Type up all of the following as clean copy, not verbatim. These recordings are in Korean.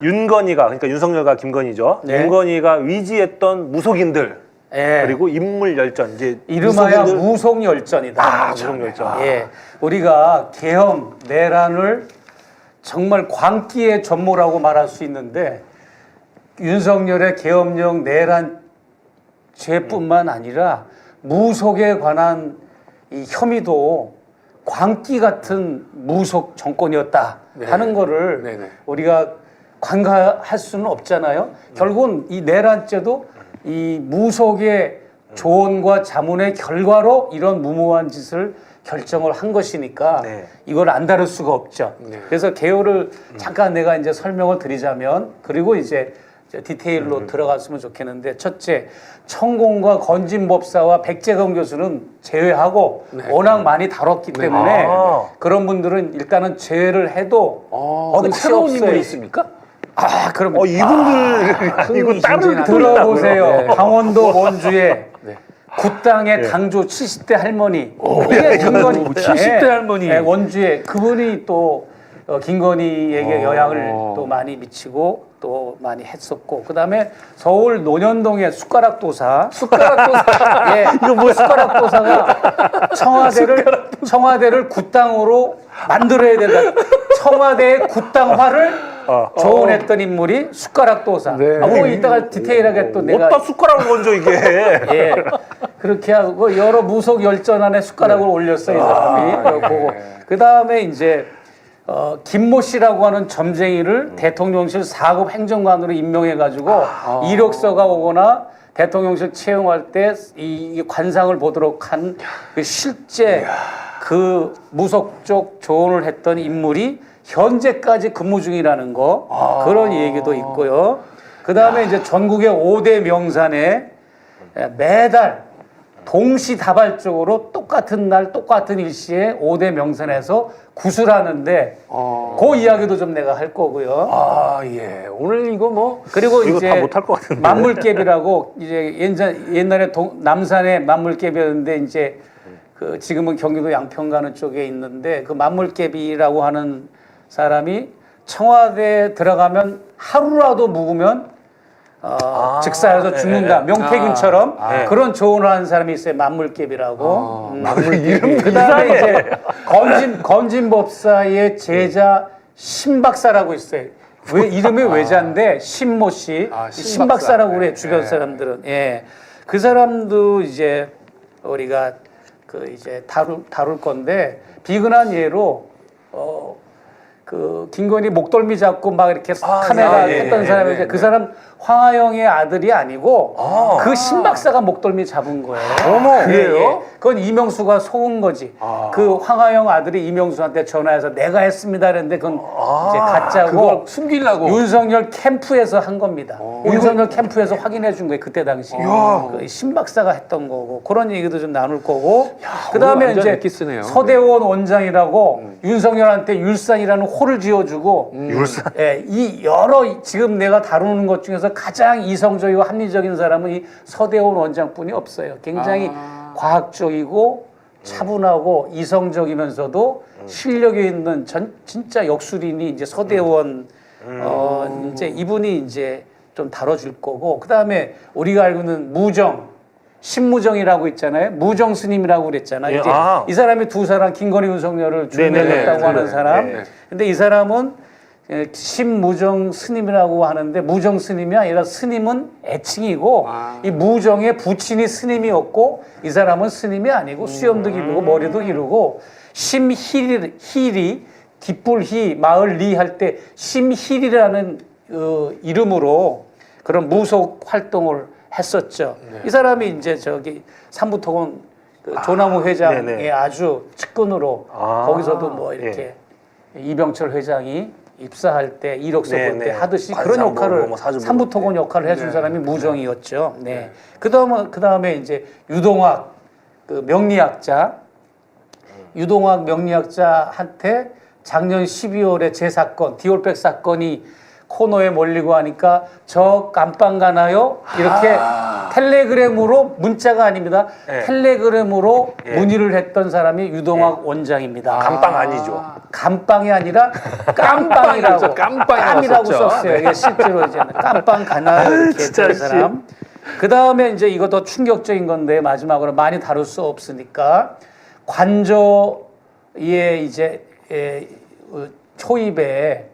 윤건희가, 그러니까 윤석열과 김건희죠. 네. 윤건희가 위지했던 무속인들, 예. 그리고 인물 열전, 이제 이름하여 무속열전이다. 무속열전. 예. 우리가 계엄 내란을 정말 광기의 전모라고 말할 수 있는데 윤석열의 계엄령 내란 죄뿐만 아니라 무속에 관한 이 혐의도 광기 같은 무속 정권이었다 하는 거를 우리가 관가할 수는 없잖아요. 결국은 이 내란죄도 이 무속의 조언과 자문의 결과로 이런 무모한 짓을 결정을 한 것이니까 이걸 안 다룰 수가 없죠. 그래서 개요를 잠깐 내가 이제 설명을 드리자면, 그리고 이제 디테일로 들어갔으면 좋겠는데, 첫째, 천공과 건진법사와 백재건 교수는 제외하고 워낙 많이 다뤘기 때문에 그런 분들은 일단은 제외를 해도 새로운 인물이 있습니까? 그럼 이분들 이거 따로 들어보세요. 강원도 원주에 굿당의 강조 70대 할머니, 이게 김건희 70대 할머니. 원주에 그분이 또 김건희에게 영향을 또 많이 미치고 또 많이 했었고, 그다음에 서울 논현동의 숟가락도사 예, 이거 뭐야? 숟가락도사가 청와대를 굿당으로 만들어야 된다. 청와대의 굿당화를 조언했던 인물이 숟가락도사. 뭐 이따가 디테일하게 또 내가 어디다 숟가락을 얹어 이게. 예, 그렇게 하고 여러 무속 열전 안에 숟가락을 올렸어요, 이 사람이. 보고 그 다음에 이제 김모 씨라고 하는 점쟁이를 대통령실 4급 행정관으로 임명해가지고 이력서가 오거나 대통령실 채용할 때 이 관상을 보도록 한 그 실제 그 무속 쪽 조언을 했던 인물이 현재까지 근무 중이라는 거, 그런 얘기도 있고요. 그 다음에 이제 전국의 5대 명산에 매달 동시다발적으로 똑같은 날 똑같은 일시에 5대 명산에서 구슬하는데 그 이야기도 좀 내가 할 거고요. 예. 오늘 이거 뭐 그리고 이거 이제 다 못할 것 같은데. 만물개비라고 이제 옛날에 남산에 만물개비였는데 이제 그 지금은 경기도 양평 가는 쪽에 있는데, 그 만물개비라고 하는 사람이 청와대에 들어가면 하루라도 묵으면 즉사해서 죽는다. 명태균처럼 그런 조언을 하는 사람이 있어요. 만물개비라고. 그 다음에 이제 건진법사의 제자 신박사라고 있어요. 이름이 외자인데 신모 씨, 신박사라고 그래, 주변 사람들은. 예. 그 사람도 이제 우리가 그 이제 다룰 건데, 비근한 예로 그 김건희 목덜미 잡고 막 이렇게 카메라 했던 사람이 이제 그 사람 황하영의 아들이 아니고 그 신박사가 목덜미 잡은 거예요. 어머, 그래요? 그건 이명수가 속은 거지. 그 황하영 아들이 이명수한테 전화해서 내가 했습니다 그랬는데 그건 이제 가짜고, 그걸 숨기려고 윤석열 캠프에서 한 겁니다. 윤석열 캠프에서 확인해 준 거예요, 그때 당시. 그 신박사가 했던 거고, 그런 얘기도 좀 나눌 거고. 그 다음에 이제 엑기스네요. 서대원 원장이라고 윤석열한테 율산이라는 호를 지어주고, 율산. 예, 이 여러 지금 내가 다루는 것 중에서 가장 이성적이고 합리적인 사람은 이 서대원 원장뿐이 없어요. 굉장히 과학적이고 차분하고 이성적이면서도 실력이 있는 진짜 역술인이 이제 서대원 이제 이분이 이제 좀 다뤄줄 거고, 그 다음에 우리가 알고 있는 무정, 신무정이라고 있잖아요. 무정 스님이라고 그랬잖아요. 예, 이제 이 사람이 두 사람, 김건희 윤석열을 중매했다고 하는 사람. 근데 이 사람은 신무정 스님이라고 하는데, 무정 스님이 아니라 스님은 애칭이고 이 무정의 부친이 스님이었고, 이 사람은 스님이 아니고 수염도 기르고 머리도 기르고, 심희리 뒷불희 마을 리 할 때 심희리라는 이름으로 그런 무속 활동을 했었죠. 이 사람이 이제 저기 삼부토건 그 조남우 회장의 아주 측근으로 거기서도 뭐 이렇게 이병철 회장이 입사할 때 이력서 볼 때 하듯이 그런 역할을 삼부토건 역할을 해준 사람이 무정이었죠. 그 다음에 이제 유동학 그 명리학자, 유동학 명리학자한테 작년 12월에 제 사건 디올백 사건이 코너에 몰리고 하니까 저 깜빵 가나요? 이렇게 텔레그램으로 문자가 아닙니다. 예. 텔레그램으로 예. 문의를 했던 사람이 유동학 원장입니다. 감빵 아니죠. 감빵이 아니라 깜빵이라고 깜빵이 깜이라고 나왔었죠. 썼어요. 이게 실제로 이제 깜빵 가나요? 이렇게 진짜 했던 씨. 사람. 그 다음에 이제 이거 더 충격적인 건데 마지막으로 많이 다룰 수 없으니까 관저에 이제 초입에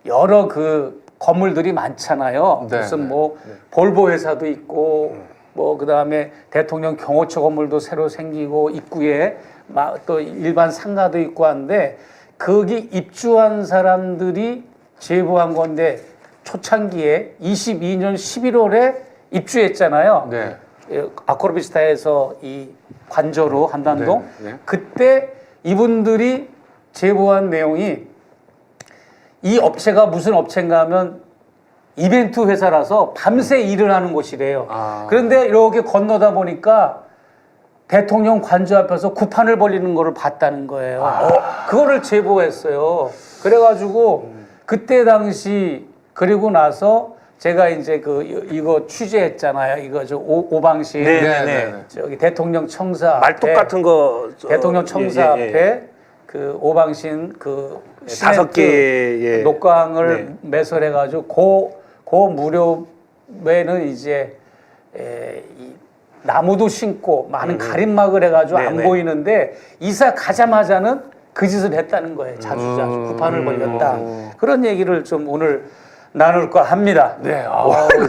여러 그 건물들이 많잖아요. 네, 무슨 네, 뭐 볼보 회사도 있고 뭐 그다음에 대통령 경호처 건물도 새로 생기고 입구에 막 또 일반 상가도 있고 한데 거기 입주한 사람들이 제보한 건데 초창기에 22년 11월에 입주했잖아요. 네. 아크로비스타에서 이 관저로 한단동 네, 네. 그때 이분들이 제보한 내용이 이 업체가 무슨 업체인가 하면 이벤트 회사라서 밤새 일을 하는 곳이래요. 그런데 이렇게 건너다 보니까 대통령 관저 앞에서 구판을 벌리는 거를 봤다는 거예요. 그거를 제보했어요. 그래가지고 그때 당시 그리고 나서 제가 이제 이거 취재했잖아요. 이거 저 오방신 네네네. 저기 대통령 청사 말뚝 앞에 같은 거 대통령 청사 예, 예, 예. 앞에 그 오방신 그 다섯 개의 예. 녹광을 네. 매설해가지고 그 무렵에는 이제 이 나무도 심고 많은 가림막을 해가지고 안 네네. 보이는데 이사 가자마자는 그 짓을 했다는 거예요. 자주자주 구판을 벌렸다. 그런 얘기를 좀 오늘 나눌까 합니다. 네.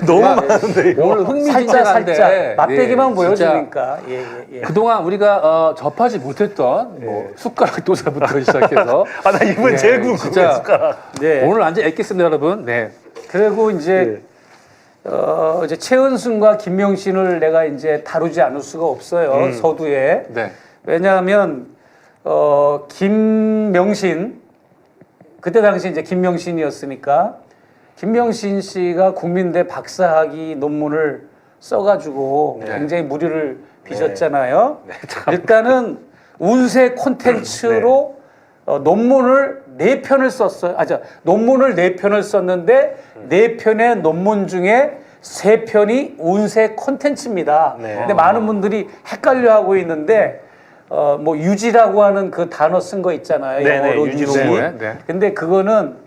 너무 많은데 이거. 오늘 흥미진진한데 살짝 맛배기만 네, 보여주니까. 예. 그동안 우리가 접하지 못했던 뭐 숟가락 도사부터 시작해서 아, 나 이분 네, 제일 궁금해. 진짜. 숟가락. 네. 오늘 완전 엑기스입니다, 여러분. 네. 그리고 이제 이제 최은순과 김명신을 내가 이제 다루지 않을 수가 없어요. 서두에. 네. 왜냐하면 김명신 그때 당시 이제 김명신이었으니까 김명신 씨가 국민대 박사학위 논문을 써가지고 굉장히 무리를 빚었잖아요. 일단은 운세 콘텐츠로 논문을 4편을 썼어요. 논문을 4편을 썼는데 4편의 논문 중에 3편이 운세 콘텐츠입니다. 네. 근데 많은 분들이 헷갈려하고 있는데 뭐 유지라고 하는 그 단어 쓴 거 있잖아요. 네네, 영어로 유지 유지. 논문. 네. 근데 그거는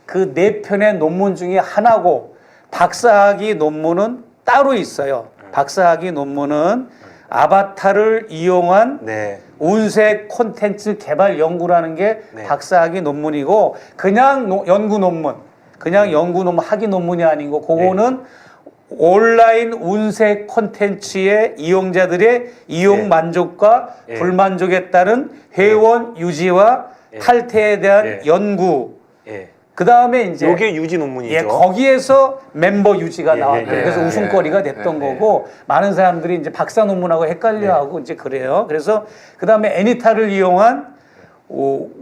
그 4편의 논문 중에 하나고 박사학위 논문은 따로 있어요. 박사학위 논문은 아바타를 이용한 네. 운세 콘텐츠 개발 연구라는 게 네. 박사학위 논문이고 그냥 연구 논문, 그냥 연구 논문 학위 논문이 아니고 그거는 온라인 운세 콘텐츠의 이용자들의 이용 네. 만족과 네. 불만족에 따른 회원 유지와 탈퇴에 대한 연구. 예. 그 다음에 이제 요게 유지 논문이죠. 예, 거기에서 멤버 유지가 나왔고 예. 그래서 웃음거리가 됐던 거고 많은 사람들이 이제 박사 논문하고 헷갈려하고 이제 그래요. 그래서 그 다음에 애니타를 이용한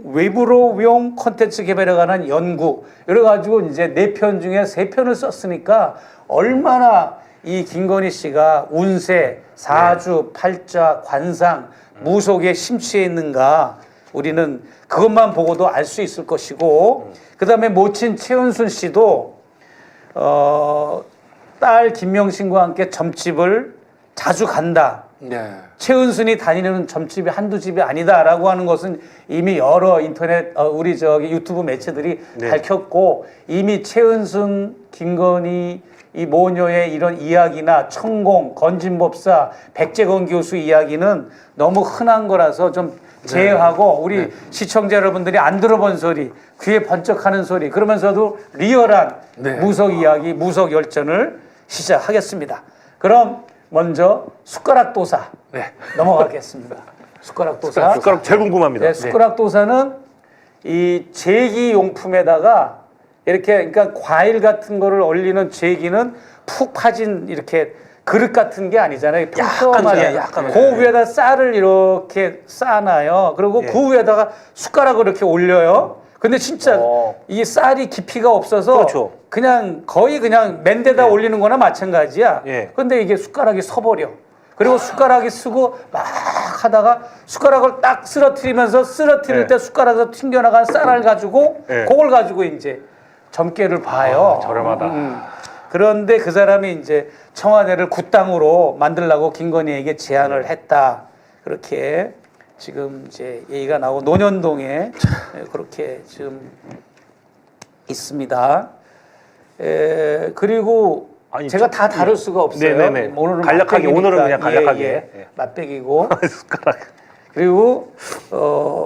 외부로용 콘텐츠 개발에 관한 연구 이래 가지고 이제 4편 중에 3편을 썼으니까 얼마나 이 김건희 씨가 운세, 사주, 팔자, 관상, 무속에 심취해 있는가 우리는 그것만 보고도 알 수 있을 것이고 그 다음에 모친 최은순 씨도 딸 김명신과 함께 점집을 자주 간다. 네. 최은순이 다니는 점집이 한두 집이 아니다라고 하는 것은 이미 여러 인터넷 우리 저기 유튜브 매체들이 밝혔고 이미 최은순, 김건희 이 모녀의 이런 이야기나 천공, 건진법사, 백재건 교수 이야기는 너무 흔한 거라서 좀 제외하고 우리 시청자 여러분들이 안 들어본 소리, 귀에 번쩍하는 소리 그러면서도 리얼한 무속 이야기, 무속 열전을 시작하겠습니다. 그럼 먼저 숟가락 도사 넘어가겠습니다. 숟가락 도사. 숟가락 제일 궁금합니다. 네, 숟가락 도사는 이 제기 용품에다가 이렇게 그러니까 과일 같은 거를 올리는 제기는 푹 파진 이렇게 그릇 같은 게 아니잖아요. 평평하게 약간, 그 위에다 쌀을 이렇게 쌓아놔요. 그리고 그 위에다가 숟가락을 이렇게 올려요. 근데 진짜 이 쌀이 깊이가 없어서 그렇죠. 그냥 거의 그냥 맨데다 올리는 거나 마찬가지야. 예. 근데 이게 숟가락이 서버려. 그리고 숟가락이 쓰고 막 하다가 숟가락을 딱 쓰러뜨리면서 쓰러뜨릴 때 숟가락에서 튕겨나간 쌀을 가지고 그걸 가지고 이제 점괘를 봐요. 저렴하다. 그런데 그 사람이 이제 청와대를 굿당으로 만들려고 김건희에게 제안을 했다. 그렇게 지금 이제 얘기가 나오고 논현동에 그렇게 지금 있습니다. 그리고 아니, 제가 다 다룰 수가 없어요. 네네네. 오늘은 간략하게, 맛배기니까. 오늘은 그냥 간략하게. 예. 맛배기고. 숟가락. 그리고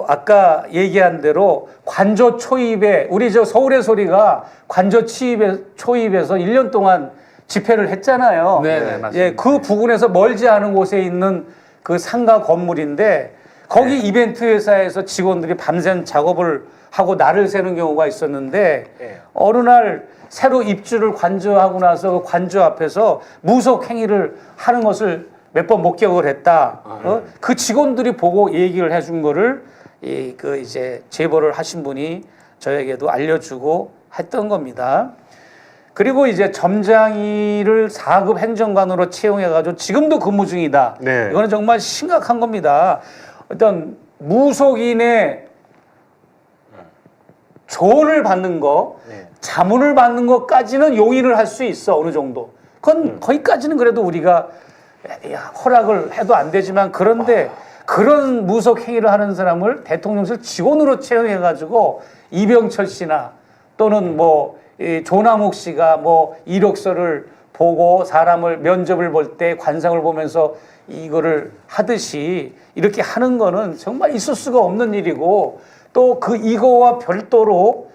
아까 얘기한 대로 관저 초입에 우리 저 서울의 소리가 관저 초입에서 1년 동안 집회를 했잖아요. 네, 맞습니다. 예, 그 부근에서 멀지 않은 곳에 있는 그 상가 건물인데 거기 이벤트 회사에서 직원들이 밤샘 작업을 하고 날을 새는 경우가 있었는데 어느 날 새로 입주를 관저하고 나서 그 관저 앞에서 무속 행위를 하는 것을 몇 번 목격을 했다. 그 직원들이 보고 얘기를 해준 거를 그 이제 제보를 하신 분이 저에게도 알려주고 했던 겁니다. 그리고 이제 점장이를 4급 행정관으로 채용해가지고 지금도 근무 중이다. 네. 이거는 정말 심각한 겁니다. 어떤 무속인의 조언을 받는 거, 자문을 받는 것까지는 용인을 할 수 있어 어느 정도. 그건 거기까지는 그래도 우리가 허락을 해도 안 되지만 그런데 그런 무속 행위를 하는 사람을 대통령실 직원으로 채용해가지고 이병철 씨나 또는 뭐 조남욱 씨가 뭐 이력서를 보고 사람을 면접을 볼 때 관상을 보면서 이거를 하듯이 이렇게 하는 거는 정말 있을 수가 없는 일이고 또 그 이거와 별도로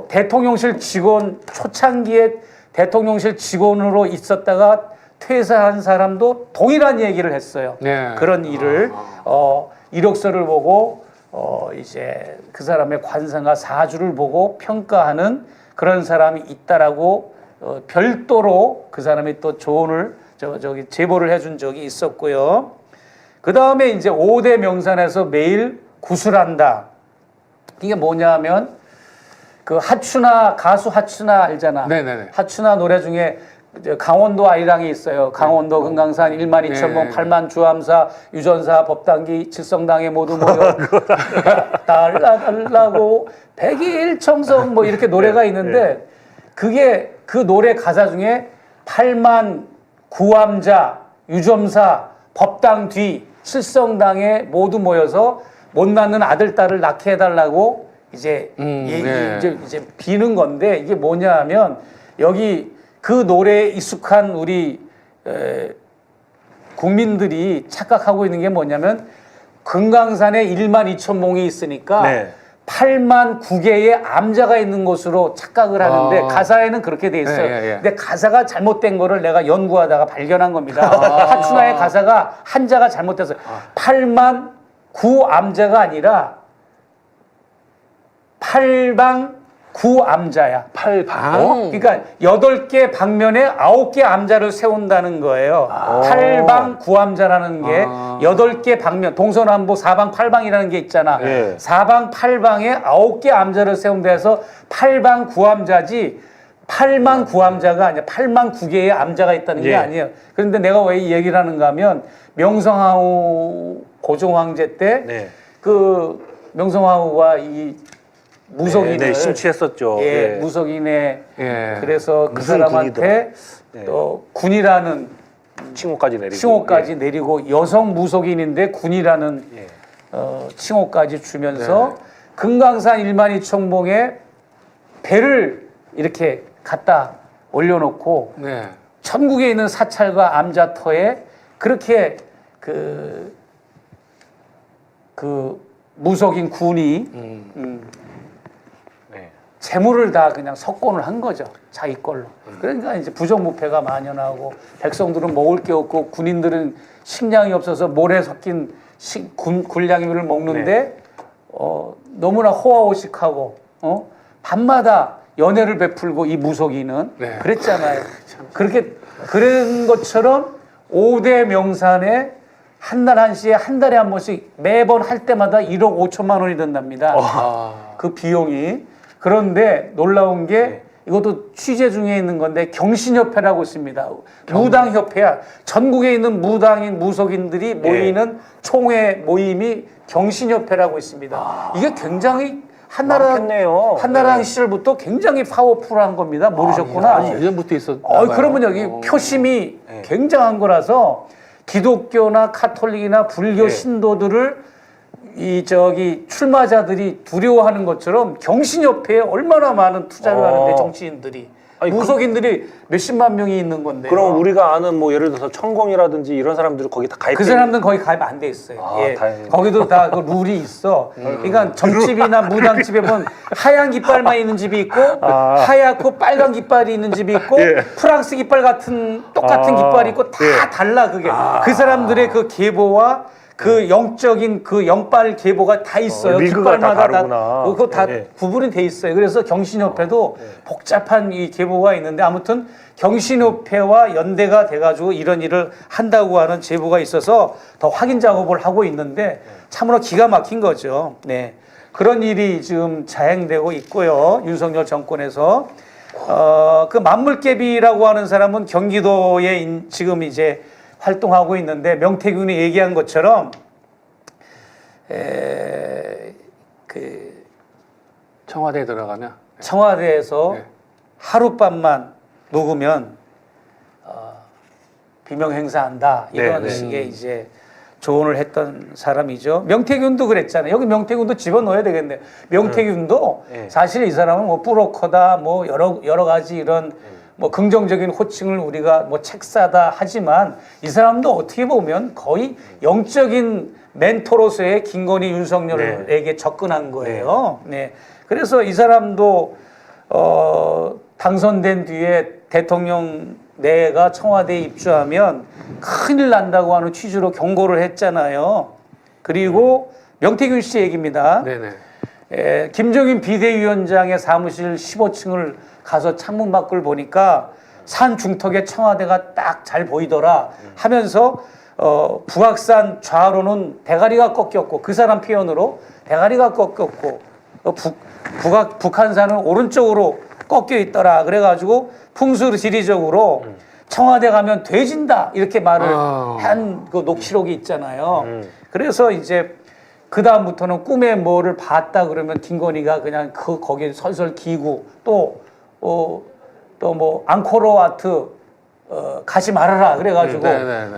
대통령실 직원 초창기에 대통령실 직원으로 있었다가 퇴사한 사람도 동일한 얘기를 했어요. 네. 그런 일을 이력서를 보고 이제 그 사람의 관상과 사주를 보고 평가하는 그런 사람이 있다라고 별도로 그 사람이 또 조언을 저기 제보를 해준 적이 있었고요. 그 다음에 이제 5대 명산에서 매일 구슬한다. 이게 뭐냐면 그 하춘아 가수 하춘아 알잖아. 네네네. 하춘아 노래 중에 강원도 아리랑이 있어요. 강원도 금강산 1만 2천 번, 8만 주암사, 유전사, 법당기, 칠성당에 모두 모여 달라달라고 백일청성 뭐 이렇게 노래가 있는데 그게 그 노래 가사 중에 8만 구암자, 유점사, 법당 뒤, 칠성당에 모두 모여서 못 낳는 아들, 딸을 낳게 해달라고 이제 이제 비는 건데 이게 뭐냐 하면 여기 그 노래에 익숙한 우리 국민들이 착각하고 있는 게 뭐냐면 금강산에 1만 2천 몽이 있으니까 8만 9개의 암자가 있는 곳으로 착각을 하는데 가사에는 그렇게 돼 있어요. 근데 가사가 잘못된 거를 내가 연구하다가 발견한 겁니다. 하춘아의 가사가 한자가 잘못됐어요. 8만 9암자가 아니라 8방 9암자야. 8방? 그러니까 8개 방면에 9개 암자를 세운다는 거예요. 8방 9암자라는 게 8개 방면, 동서남북 4방 8방이라는 게 있잖아. 4방 8방에 9개 암자를 세운다 해서 8방 9암자지 8만 9암자가 아니야. 8만 9개의 암자가 있다는 게 아니에요. 그런데 내가 왜 이 얘기를 하는가 하면 명성황후 고종황제 때 그 명성황후가 이 무속인을 심취했었죠. 무속인의 그래서 그 사람한테 또 군이라는 칭호까지 내리고 여성 무속인인데 군이라는 칭호까지 주면서 금강산 1만 2천 봉에 배를 이렇게 갖다 올려놓고 천국에 있는 사찰과 암자터에 그렇게 그 무속인 군이 재물을 다 그냥 석권을 한 거죠. 자기 걸로. 그러니까 이제 부정부패가 만연하고 백성들은 먹을 게 없고 군인들은 식량이 없어서 모래 섞인 군량이를 먹는데 너무나 호화호식하고 밤마다 연애를 베풀고 이 무속인은 그랬잖아요. 그렇게 그런 것처럼 5대 명산에 한날 한시에 한 달에 한 번씩 매번 할 때마다 1억 5천만 원이 든답니다. 그 비용이. 그런데 놀라운 게 이것도 취재 중에 있는 건데 경신협회라고 있습니다. 무당협회야. 전국에 있는 무당인 무속인들이 모이는 총회 모임이 경신협회라고 있습니다. 이게 굉장히 많겠네요. 한나라당 시절부터 굉장히 파워풀한 겁니다. 모르셨구나. 아니, 예전부터 있었. 그러면 여기 표심이 굉장한 거라서 기독교나 카톨릭이나 불교 신도들을 출마자들이 두려워하는 것처럼 경신협회에 얼마나 많은 투자를 하는데 정치인들이 무속인들이 몇십만 명이 있는 건데. 그럼 우리가 아는 뭐 예를 들어서 천공이라든지 이런 사람들이 거기 다 가입. 그 사람들은 거기 가입 안 돼 있어요. 다행이네. 거기도 다 그 룰이 있어. 그러니까 점집이나 무당집에 보면 하얀 깃발만 있는 집이 있고 하얗고 빨간 깃발이 있는 집이 있고 프랑스 깃발 같은 똑같은 깃발이 있고 다 달라 그게. 그 사람들의 그 계보와 그 영적인 그 영빨 계보가 다 있어요. 리그가 다 깃발마다 다르구나. 그거 다 구분이 돼 있어요. 그래서 경신협회도 복잡한 이 계보가 있는데 아무튼 경신협회와 연대가 돼가지고 이런 일을 한다고 하는 제보가 있어서 더 확인 작업을 하고 있는데 참으로 기가 막힌 거죠. 네. 그런 일이 지금 자행되고 있고요. 윤석열 정권에서. 그 만물개비라고 하는 사람은 경기도에 지금 이제 활동하고 있는데 명태균이 얘기한 것처럼 청와대에 들어가면 청와대에서 하룻밤만 녹으면 비명 행사한다 이런 식의 이제 조언을 했던 사람이죠. 명태균도 그랬잖아요. 여기 명태균도 집어넣어야 되겠네. 명태균도 사실 이 사람은 뭐 뿌로커다 뭐 여러 가지 이런 뭐 긍정적인 호칭을 우리가 뭐 책사다 하지만 이 사람도 어떻게 보면 거의 영적인 멘토로서의 김건희 윤석열에게 접근한 거예요. 네. 그래서 이 사람도 당선된 뒤에 대통령 내가 청와대에 입주하면 큰일 난다고 하는 취지로 경고를 했잖아요. 그리고 명태균 씨 얘기입니다. 네네. 김종인 비대위원장의 사무실 15층을 가서 창문 밖을 보니까 산 중턱에 청와대가 딱 잘 보이더라 하면서 북악산 좌로는 대가리가 꺾였고 그 사람 표현으로 대가리가 꺾였고 북한산은 오른쪽으로 꺾여 있더라. 그래가지고 풍수지리적으로 청와대 가면 돼진다 이렇게 말을 한 그 녹취록이 있잖아요. 그래서 이제 그 다음부터는 꿈에 뭐를 봤다 그러면 김건희가 그냥 거기에 설설 기고 또 뭐 앙코르와트 가지 말아라 그래가지고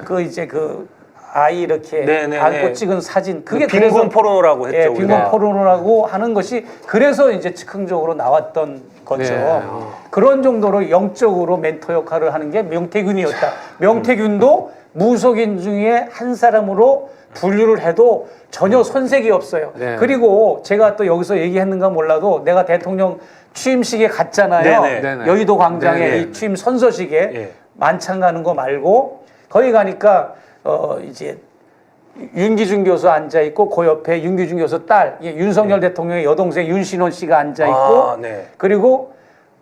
그 이제 그 아이 이렇게 안고 찍은 사진 그게 빈곤 포르노라고 했죠. 빈곤 포르노라고 하는 것이 그래서 이제 즉흥적으로 나왔던 거죠. 그런 정도로 영적으로 멘토 역할을 하는 게 명태균이었다. 명태균도 무속인 중에 한 사람으로 분류를 해도 전혀 손색이 없어요. 그리고 제가 또 여기서 얘기했는가 몰라도 내가 대통령 취임식에 갔잖아요. 여의도 광장에 이 취임 선서식에 만찬 가는 거 말고 거기 가니까 이제 윤기준 교수 앉아 있고 그 옆에 윤기준 교수 딸 윤석열 대통령의 여동생 윤신원 씨가 앉아 있고 그리고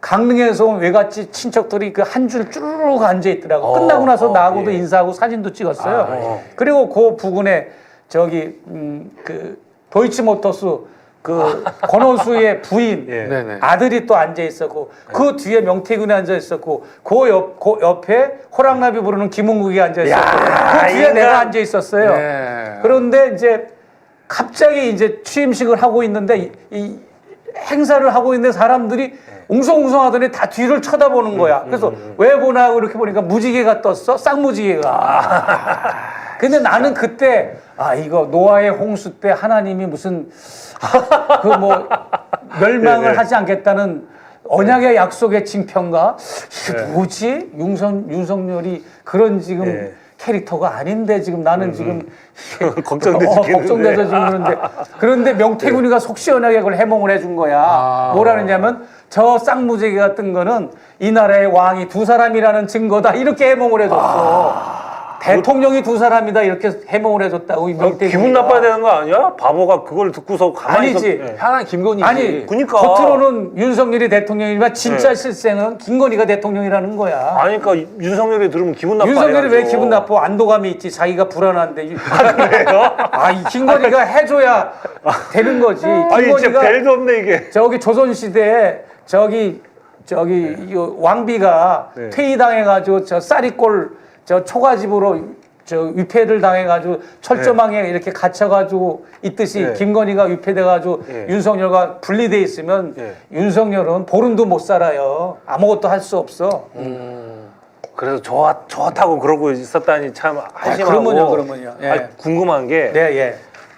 강릉에서 온 외갓집 친척들이 그 한 줄 쭈르륵 앉아 있더라고. 끝나고 나서 나하고도 인사하고 사진도 찍었어요. 그리고 그 부근에 저기 그 도이치모터스 그 권오수의 부인 아들이 또 앉아 있었고 그 뒤에 명태균이 앉아 있었고 그 옆에 호랑나비 부르는 김은국이 앉아 있었고 그 뒤에 내가 앉아 있었어요. 그런데 이제 갑자기 이제 취임식을 하고 있는데 이 행사를 하고 있는데 사람들이 웅성웅성하더니 다 뒤를 쳐다보는 거야. 그래서 왜 보나 이렇게 보니까 무지개가 떴어. 쌍무지개가. 근데 나는 그때 이거 노아의 홍수 때 하나님이 무슨 그 뭐 멸망을 하지 않겠다는 언약의 약속의 징표인가? 이게 뭐지? 윤석열이 그런 지금 캐릭터가 아닌데 지금 나는 지금 걱정돼서 지금 그런데 명태균이가 속 시원하게 그걸 해몽을 해준 거야. 뭐라느냐면 저 쌍무지개가 뜬 거는 이 나라의 왕이 두 사람이라는 증거다 이렇게 해몽을 해줬어. 대통령이 두 사람이다 이렇게 해몽을 해줬다고. 기분 나빠야 되는 거 아니야? 바보가 그걸 듣고서 가만히 아니지. 편한 김건희지. 아니 그러니까 겉으로는 윤석열이 대통령이지만 진짜 실생은 김건희가 대통령이라는 거야. 아니 그러니까 윤석열이 들으면 기분 나빠. 윤석열이 왜 기분 나빠? 안도감이 있지. 자기가 불안한데. 그래요? 이 김건희가 해줘야 되는 거지. 아니 진짜 벨도 없네 이게. 저기 조선시대에 저기 이 왕비가 퇴위당해가지고 저 쌀이골 저 초가집으로 저 위패를 당해가지고 철조망에 이렇게 갇혀가지고 있듯이 네. 김건희가 위패돼가지고 네. 윤석열과 분리돼 있으면 네. 윤석열은 보름도 못 살아요. 아무것도 할 수 없어. 그래서 좋다고 그러고 있었다니 참 한심하고. 그러면요. 예. 아니, 궁금한 게 네, 예.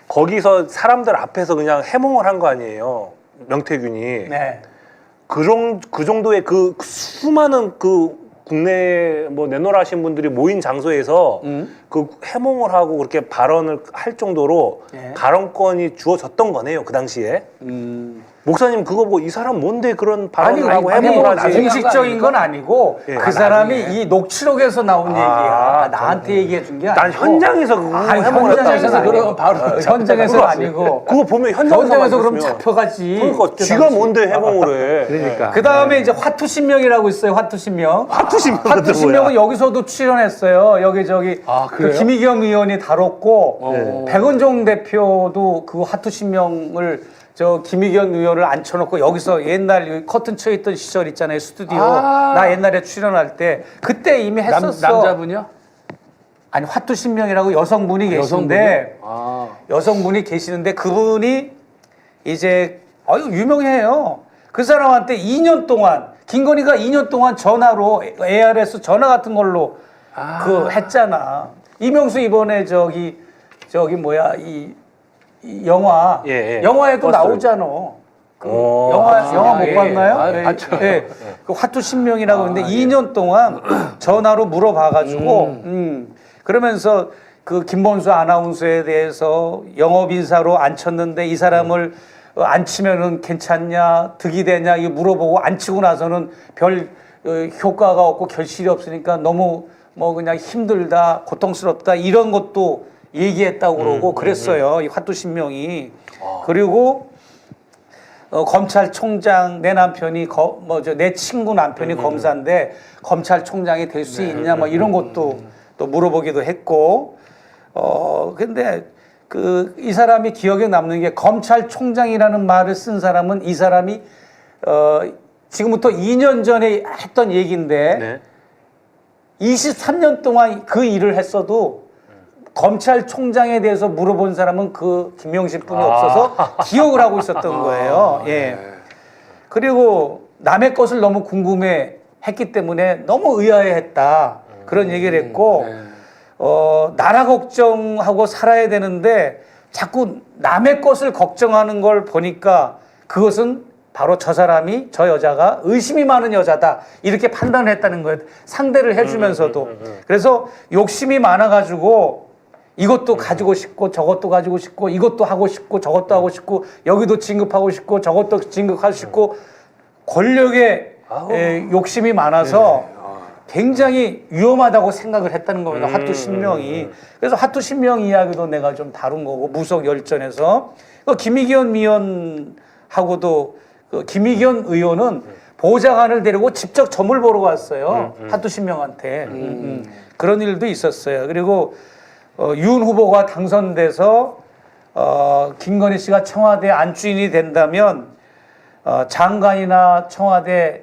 거기서 사람들 앞에서 그냥 해몽을 한 거 아니에요. 명태균이. 네. 그 정도의 그 수많은 그 국내 뭐 내노라 하신 분들이 모인 장소에서 그 해몽을 하고 그렇게 발언을 할 정도로 예. 발언권이 주어졌던 거네요. 그 당시에. 목사님 그거 보고 이 사람 뭔데 그런 발언을 하고 아니, 해몽을 뭐 하지? 공식적인 건 아니고 예. 그 아, 사람이 나중에. 이 녹취록에서 나온 얘기야. 나한테 얘기해 준 게 아니고. 난 현장에서 그거 아니, 해몽을 현장에서 했다고. 아니고. 그러면 바로 현장에서 아니고. 그거 보면 현장에서 현장에서 그럼 봤으면. 잡혀가지. 그러니까 그때 쥐가 당시. 뭔데 해몽을 해? 그러니까. 그 다음에 이제 화투신명이라고 있어요. 화투신명. 화투신명은 여기서도 출연했어요. 여기 저기 아, 그 그래요? 김의겸 의원이 다뤘고 어. 백은종 대표도 그 화투신명을 저 김의겸 의원을 앉혀놓고 여기서 옛날 커튼 쳐 있던 시절 있잖아요. 스튜디오. 아. 나 옛날에 출연할 때 그때 이미 했었어. 남자분이요? 아니 화투신명이라고 여성분이 계신데 여성분이요? 아. 여성분이 계시는데 그분이 이제 유명해요. 그 사람한테 2년 동안 김건희가 2년 동안 전화로 ARS 전화 같은 걸로 그 했잖아. 이명수 이번에 저기 뭐야 이 영화 예. 영화에도 버스. 나오잖아. 그 오. 영화 못 예. 봤나요? 아, 예. 봤죠. 예. 그 화투신명이라고 하는데 2년 동안 전화로 물어봐가지고 그러면서 그 김본수 아나운서에 대해서 영업인사로 앉혔는데 이 사람을 앉히면은 괜찮냐 득이 되냐 이거 물어보고 앉히고 나서는 별 효과가 없고 결실이 없으니까 너무 뭐 그냥 힘들다 고통스럽다 이런 것도 얘기했다고 그러고 그랬어요. 이 화투신명이. 그리고 검찰총장 내 남편이 내 친구 남편이 검사인데 검찰총장이 될 수 있냐 뭐 이런 것도 또 물어보기도 했고 근데 이 사람이 기억에 남는 게 검찰총장이라는 말을 쓴 사람은 이 사람이 지금부터 2년 전에 했던 얘기인데 네. 23년 동안 그 일을 했어도 검찰총장에 대해서 물어본 사람은 그 김용식 뿐이 없어서 기억을 하고 있었던 거예요. 예. 그리고 남의 것을 너무 궁금해 했기 때문에 너무 의아해했다. 그런 얘기를 했고, 나라 걱정하고 살아야 되는데 자꾸 남의 것을 걱정하는 걸 보니까 그것은 바로 저 사람이, 저 여자가 의심이 많은 여자다. 이렇게 판단을 했다는 거예요. 상대를 해주면서도. 그래서 욕심이 많아가지고 이것도 가지고 싶고 저것도 가지고 싶고 이것도 하고 싶고 저것도 하고 싶고 여기도 진급하고 싶고 저것도 진급하고 싶고 권력에 욕심이 많아서 굉장히 위험하다고 생각을 했다는 겁니다. 화투신명이. 그래서 화투신명 이야기도 내가 좀 다룬 거고 무속열전에서 김의겸 의원하고도 김의겸 의원은 보좌관을 데리고 직접 점을 보러 갔어요. 화투신명한테. 그런 일도 있었어요. 그리고 윤 후보가 당선돼서 김건희 씨가 청와대 안주인이 된다면 장관이나 청와대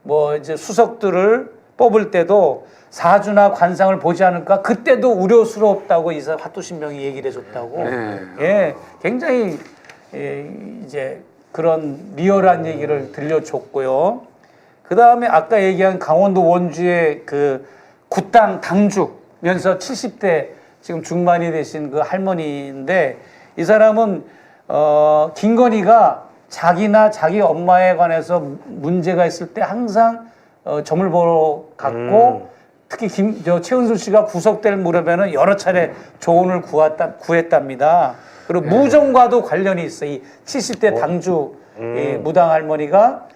뭐 이제 수석들을 뽑을 때도 사주나 관상을 보지 않을까 그때도 우려스럽다고 이사 화투신명이 얘기를 해줬다고. 예, 굉장히 이제 그런 리얼한 얘기를 들려줬고요. 그 다음에 아까 얘기한 강원도 원주의 그 굿당 당주면서 70대 지금 중반이 되신 그 할머니인데 이 사람은 김건희가 자기나 자기 엄마에 관해서 문제가 있을 때 항상 점을 보러 갔고 특히 최은순 씨가 구속될 무렵에는 여러 차례 조언을 구했답니다. 그리고 무정과도 관련이 있어요. 이 70대 당주 이 무당 할머니가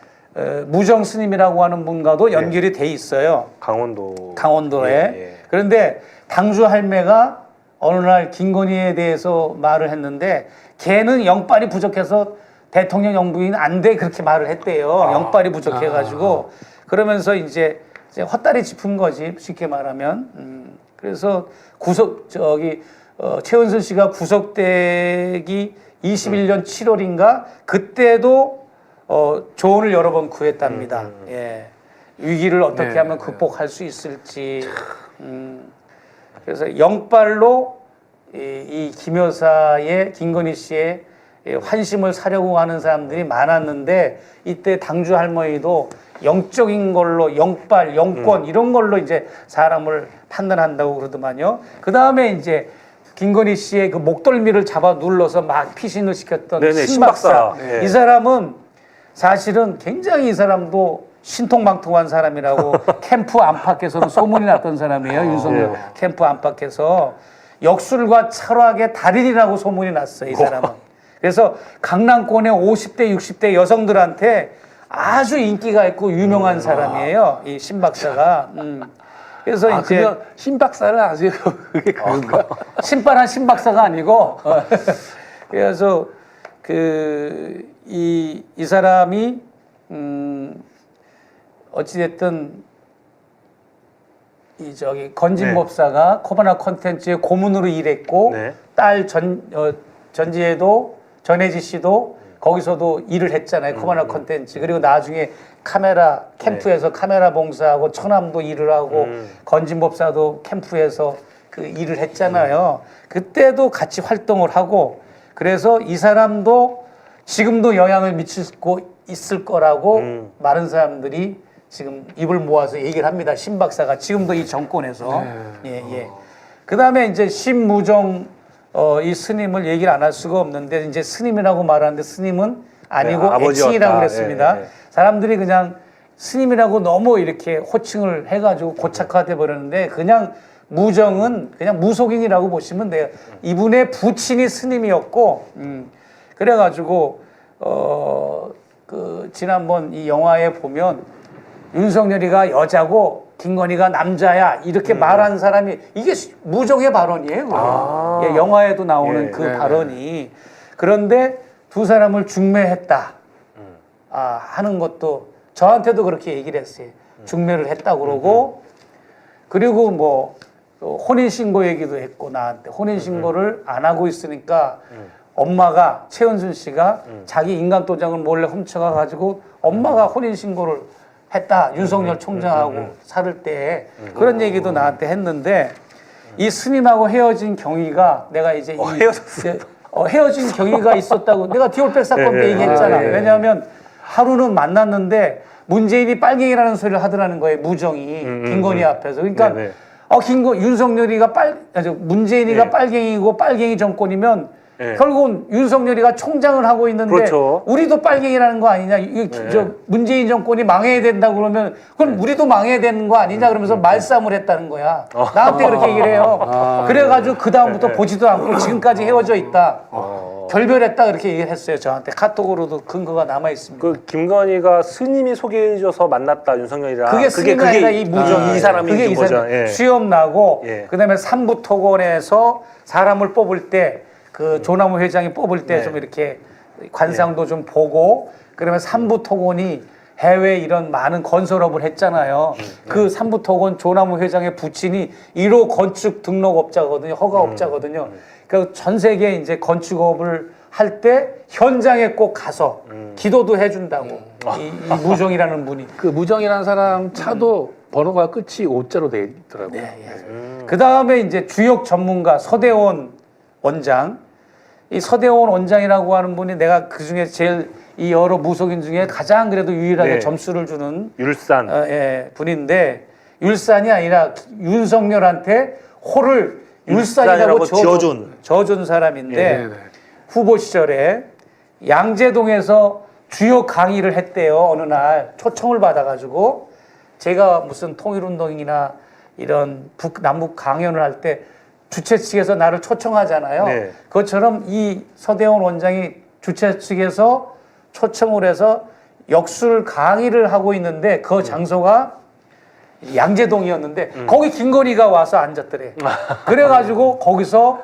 무정 스님이라고 하는 분과도 연결이 돼 있어요. 강원도에. 예. 그런데 당주 할매가 어느 날 김건희에 대해서 말을 했는데 걔는 영빨이 부족해서 대통령 영부인 안 돼 그렇게 말을 했대요. 영빨이 부족해가지고 그러면서 이제 헛다리 짚은 거지 쉽게 말하면. 그래서 최은순 씨가 구속되기 21년 7월인가 그때도 조언을 여러 번 구했답니다. 예. 위기를 어떻게 하면 극복할 수 있을지. 그래서 영빨로 이 김 여사의 김건희 씨의 환심을 사려고 하는 사람들이 많았는데 이때 당주 할머니도 영적인 걸로 영빨, 영권 이런 걸로 이제 사람을 판단한다고 그러더만요. 그 다음에 이제 김건희 씨의 그 목덜미를 잡아 눌러서 막 피신을 시켰던 네네, 신박사. 네. 이 사람은 사실은 굉장히 이 사람도 신통방통한 사람이라고 캠프 안팎에서는 소문이 났던 사람이에요. 윤석열 캠프 안팎에서 역술과 철학의 달인이라고 소문이 났어요. 이 사람은. 그래서 강남권의 50대, 60대 여성들한테 아주 인기가 있고 유명한 사람이에요. 이 신박사가. 그래서 이제 그냥 신박사를 아세요? 그게 그런가? 신발한 신박사가 아니고 그래서 이 사람이 어찌됐든 이 저기 건진법사가 코바나 콘텐츠의 고문으로 일했고 네. 딸 전지혜도 전혜지 씨도 거기서도 일을 했잖아요. 코바나 콘텐츠. 그리고 나중에 카메라 캠프에서 카메라 봉사하고 처남도 일을 하고 건진법사도 캠프에서 그 일을 했잖아요. 그때도 같이 활동을 하고 그래서 이 사람도 지금도 영향을 미치고 있을 거라고 많은 사람들이 지금 입을 모아서 얘기를 합니다. 신 박사가 지금도 이 정권에서. 예. 그 다음에 이제 신무정 이 스님을 얘기를 안 할 수가 없는데 이제 스님이라고 말하는데 스님은 아니고 네, 아버지였다. 애칭이라고 그랬습니다. 예. 사람들이 그냥 스님이라고 너무 이렇게 호칭을 해가지고 고착화돼 버렸는데 그냥 무정은 그냥 무속인이라고 보시면 돼요. 이분의 부친이 스님이었고 그래가지고 그 지난번 이 영화에 보면 윤석열이가 여자고 김건희가 남자야 이렇게 말한 사람이 이게 무정의 발언이에요. 예, 영화에도 나오는 그 발언이. 그런데 두 사람을 중매했다 하는 것도 저한테도 그렇게 얘기를 했어요. 중매를 했다고 그러고 그리고 뭐 혼인신고 얘기도 했고 나한테 혼인신고를 안 하고 있으니까 엄마가 최은순 씨가 자기 인감도장을 몰래 훔쳐가 가지고 엄마가 혼인신고를 했다. 윤석열 총장하고 살을 때 그런 얘기도 나한테 했는데 이 스님하고 헤어진 경위가 내가 이제 헤어진 경위가 있었다고 내가 디올백 사건 때 얘기했잖아. 왜냐하면 하루는 만났는데 문재인이 빨갱이라는 소리를 하더라는 거예요. 무정이 김건희 앞에서. 그러니까 윤석열이가 문재인이가 빨갱이고 빨갱이 정권이면 결국은 윤석열이가 총장을 하고 있는데 그렇죠. 우리도 빨갱이라는 거 아니냐. 저 문재인 정권이 망해야 된다고 그러면 그럼 우리도 망해야 되는 거 아니냐 그러면서 말싸움을 했다는 거야. 나한테 그렇게 얘기를 해요. 그래가지고 그 다음부터 보지도 않고 지금까지 헤어져 있다. 결별했다 그렇게 얘기를 했어요. 저한테 카톡으로도 근거가 남아 있습니다. 그 김건희가 스님이 소개해줘서 만났다 윤석열이랑 그게 스님이 아니라 이 무정 이 사람이 그게 있는 이 거죠. 사람 예. 수염 나고 예. 그다음에 삼부토건에서 사람을 뽑을 때 그 조남우 회장이 뽑을 때 좀 이렇게 관상도 좀 보고 그러면 삼부토건이 해외 이런 많은 건설업을 했잖아요. 그 삼부토건 조남우 회장의 부친이 1호 건축 등록업자거든요. 허가업자거든요. 그러니까 전 세계 이제 건축업을 할 때 현장에 꼭 가서 기도도 해준다고 이 무정이라는 분이. 그 무정이라는 사람 차도 번호가 끝이 5자로 돼 있더라고요. 그 다음에 이제 주역 전문가 서대원 원장. 이 서대원 원장이라고 하는 분이 내가 그 중에 제일 이 여러 무속인 중에 가장 그래도 유일하게 점수를 주는 율산 분인데 율산이 아니라 윤석열한테 호를 율산이라고 지어준 사람인데 후보 시절에 양재동에서 주요 강의를 했대요. 어느 날 초청을 받아가지고 제가 무슨 통일운동이나 이런 남북 강연을 할 때 주최 측에서 나를 초청하잖아요. 그것처럼 이 서대원 원장이 주최 측에서 초청을 해서 역술 강의를 하고 있는데 그 장소가 양재동이었는데 거기 김건희가 와서 앉았더래. 그래가지고 거기서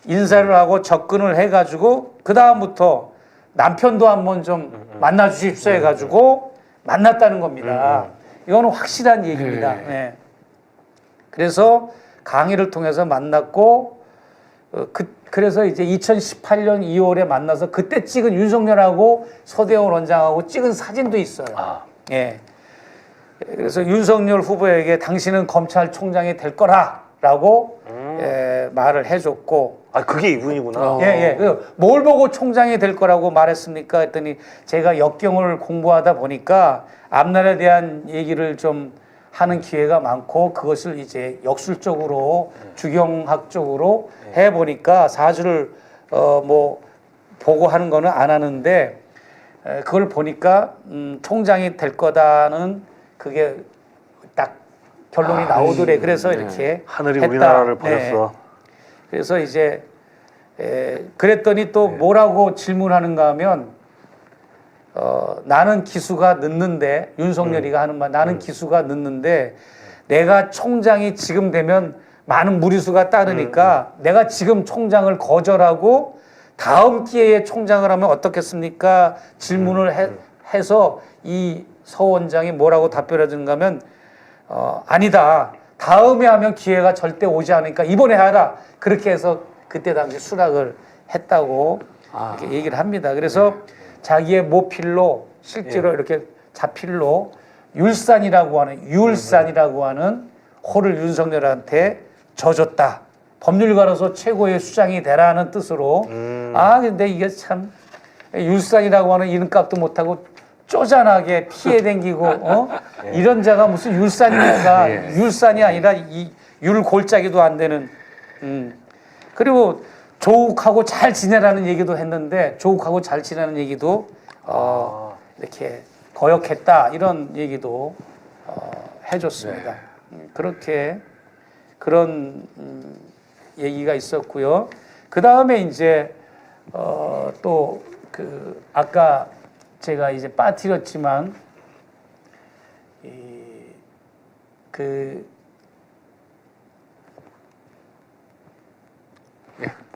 인사를 하고 접근을 해가지고 그 다음부터 남편도 한번 좀 만나 주십시오 해가지고 만났다는 겁니다. 이거는 확실한 얘기입니다. 그래서 강의를 통해서 만났고 그래서 이제 2018년 2월에 만나서 그때 찍은 윤석열하고 서대원 원장하고 찍은 사진도 있어요. 그래서 윤석열 후보에게 당신은 검찰총장이 될 거라 라고 말을 해줬고 아 그게 이분이구나. 예. 뭘 보고 총장이 될 거라고 말했습니까? 했더니 제가 역경을 공부하다 보니까 앞날에 대한 얘기를 좀 하는 기회가 많고 그것을 이제 역술적으로 주경학적으로 해보니까 사주를 뭐 보고 하는 거는 안 하는데 그걸 보니까 총장이 될 거다는 그게 딱 결론이 나오더래. 그래서 이렇게 하늘이 했다. 우리나라를 버렸어. 그래서 이제 그랬더니 또 뭐라고 질문하는가 하면 나는 기수가 늦는데 윤석열이가 하는 말 나는 기수가 늦는데 내가 총장이 지금 되면 많은 무리수가 따르니까 내가 지금 총장을 거절하고 다음 기회에 총장을 하면 어떻겠습니까? 질문을 해서 이 서 원장이 뭐라고 답변해 주는가 하면 아니다. 다음에 하면 기회가 절대 오지 않으니까 이번에 하라. 그렇게 해서 그때 당시 수락을 했다고 이렇게 얘기를 합니다. 그래서 자기의 모필로 실제로 이렇게 자필로 율산이라고 하는 호를 윤석열한테 져줬다. 법률가로서 최고의 수장이 되라는 뜻으로 근데 이게 참 율산이라고 하는 이름값도 못하고 쪼잔하게 피해 댕기고 이런 자가 무슨 율산입니까? 율산이 아니라 이 율골짜기도 안 되는 그리고 조욱하고 잘 지내라는 얘기도 했는데 조욱하고 잘 지내는 얘기도 이렇게 거역했다 이런 얘기도 해줬습니다. 그렇게 그런 얘기가 있었고요. 그 다음에 이제 또 그 아까 제가 이제 빠뜨렸지만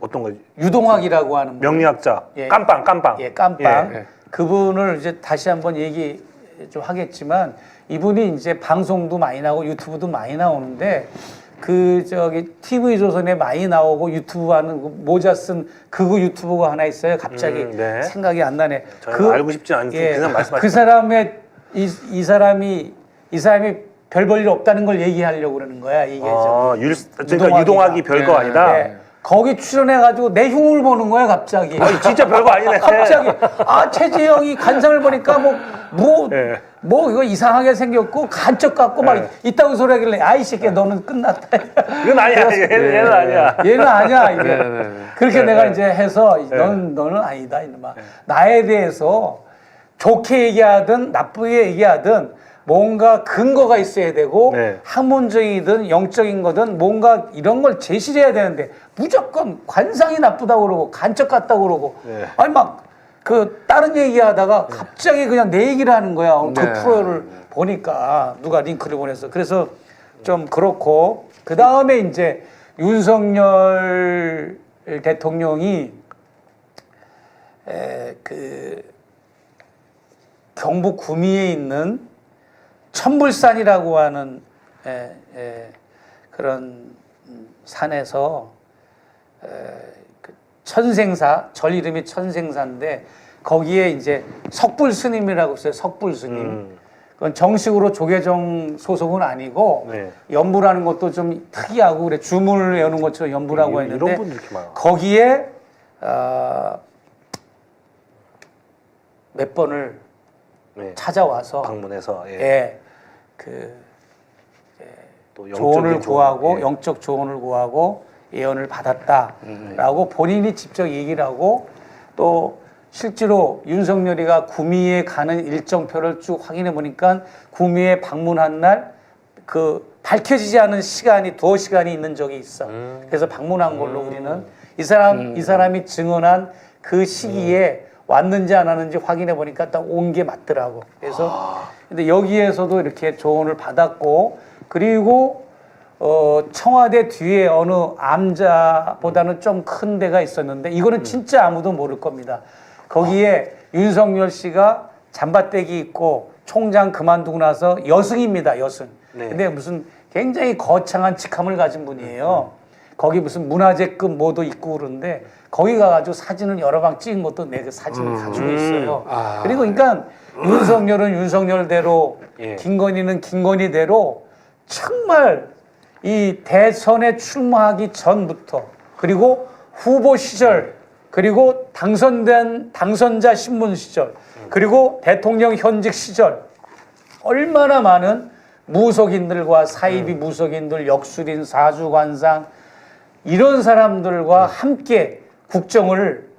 어떤 거지? 유동학이라고 하는 명리학자. 예. 깜빵. 예, 깜빵. 예. 그분을 이제 다시 한번 얘기 좀 하겠지만 이분이 이제 방송도 많이 나오고 유튜브도 많이 나오는데 그 저기 TV조선에 많이 나오고 유튜브 하는 그 모자 쓴 극우 유튜버가 하나 있어요. 갑자기 네. 생각이 안 나네. 저희가 알고 싶지 않은데 그냥 말씀하세요. 그 사람의 이 사람이 별 볼 일 없다는 걸 얘기하려고 그러는 거야. 이게 그러니까 유동학이 별거 아니다. 네. 거기 출연해가지고 내 흉을 보는 거야 갑자기. 아니, 진짜 별거 아니네. 갑자기 최재형이 간상을 보니까 예. 뭐 이거 이상하게 생겼고 간적 같고 막 이따구 소리 하길래 이 새끼 너는 끝났다. 이건 아니야. 얘는 아니야. 얘는 아니야 이게. 네. 그렇게 내가 이제 해서 너는 아니다 이놈아. 나에 대해서 좋게 얘기하든 나쁘게 얘기하든 뭔가 근거가 있어야 되고 네. 학문적이든 영적인 거든 뭔가 이런 걸 제시를 해야 되는데 무조건 관상이 나쁘다고 그러고 간적 같다고 그러고 네. 아니 막 그 다른 얘기하다가 갑자기 그냥 내 얘기를 하는 거야. 그 네. 프로를 보니까 누가 링크를 보내서 그래서 좀 그렇고 그 다음에 이제 윤석열 대통령이 그 경북 구미에 있는 천불산이라고 하는 그런 산에서 그 천생사 절 이름이 천생사인데 거기에 이제 석불 스님이라고 있어요. 석불 스님. 그건 정식으로 조계종 소속은 아니고 네. 연부라는 것도 좀 특이하고 그래 주문을 여는 것처럼 연부라고 했는데 이런 분들 이렇게 많아. 거기에 몇 번을 네. 찾아와서 방문해서 또 조언을 영적인 구하고 예. 영적 조언을 구하고 예언을 받았다라고 본인이 직접 얘기를 하고 또 실제로 윤석열이가 구미에 가는 일정표를 쭉 확인해 보니까 구미에 방문한 날 그 밝혀지지 않은 시간이 두어 시간이 있는 적이 있어. 그래서 방문한 걸로 우리는 이 사람이 증언한 그 시기에 왔는지 안 왔는지 확인해 보니까 딱 온 게 맞더라고. 그래서 근데 여기에서도 이렇게 조언을 받았고 그리고 청와대 뒤에 어느 암자보다는 좀 큰 데가 있었는데 이거는 진짜 아무도 모를 겁니다. 거기에 윤석열 씨가 잠바떼기 입고 총장 그만두고 나서 여승입니다. 여승. 네. 근데 무슨 굉장히 거창한 직함을 가진 분이에요. 거기 무슨 문화재급 뭐도 있고 그러는데 거기 가가지고 사진을 여러 방 찍은 것도 내 그 사진을 가지고 있어요. 그리고 그러니까 윤석열은 윤석열대로 예. 김건희는 김건희대로 정말 이 대선에 출마하기 전부터 그리고 후보 시절 그리고 당선자 신문 시절 그리고 대통령 현직 시절 얼마나 많은 무속인들과 사이비 무속인들, 역술인, 사주관상 이런 사람들과 함께 국정을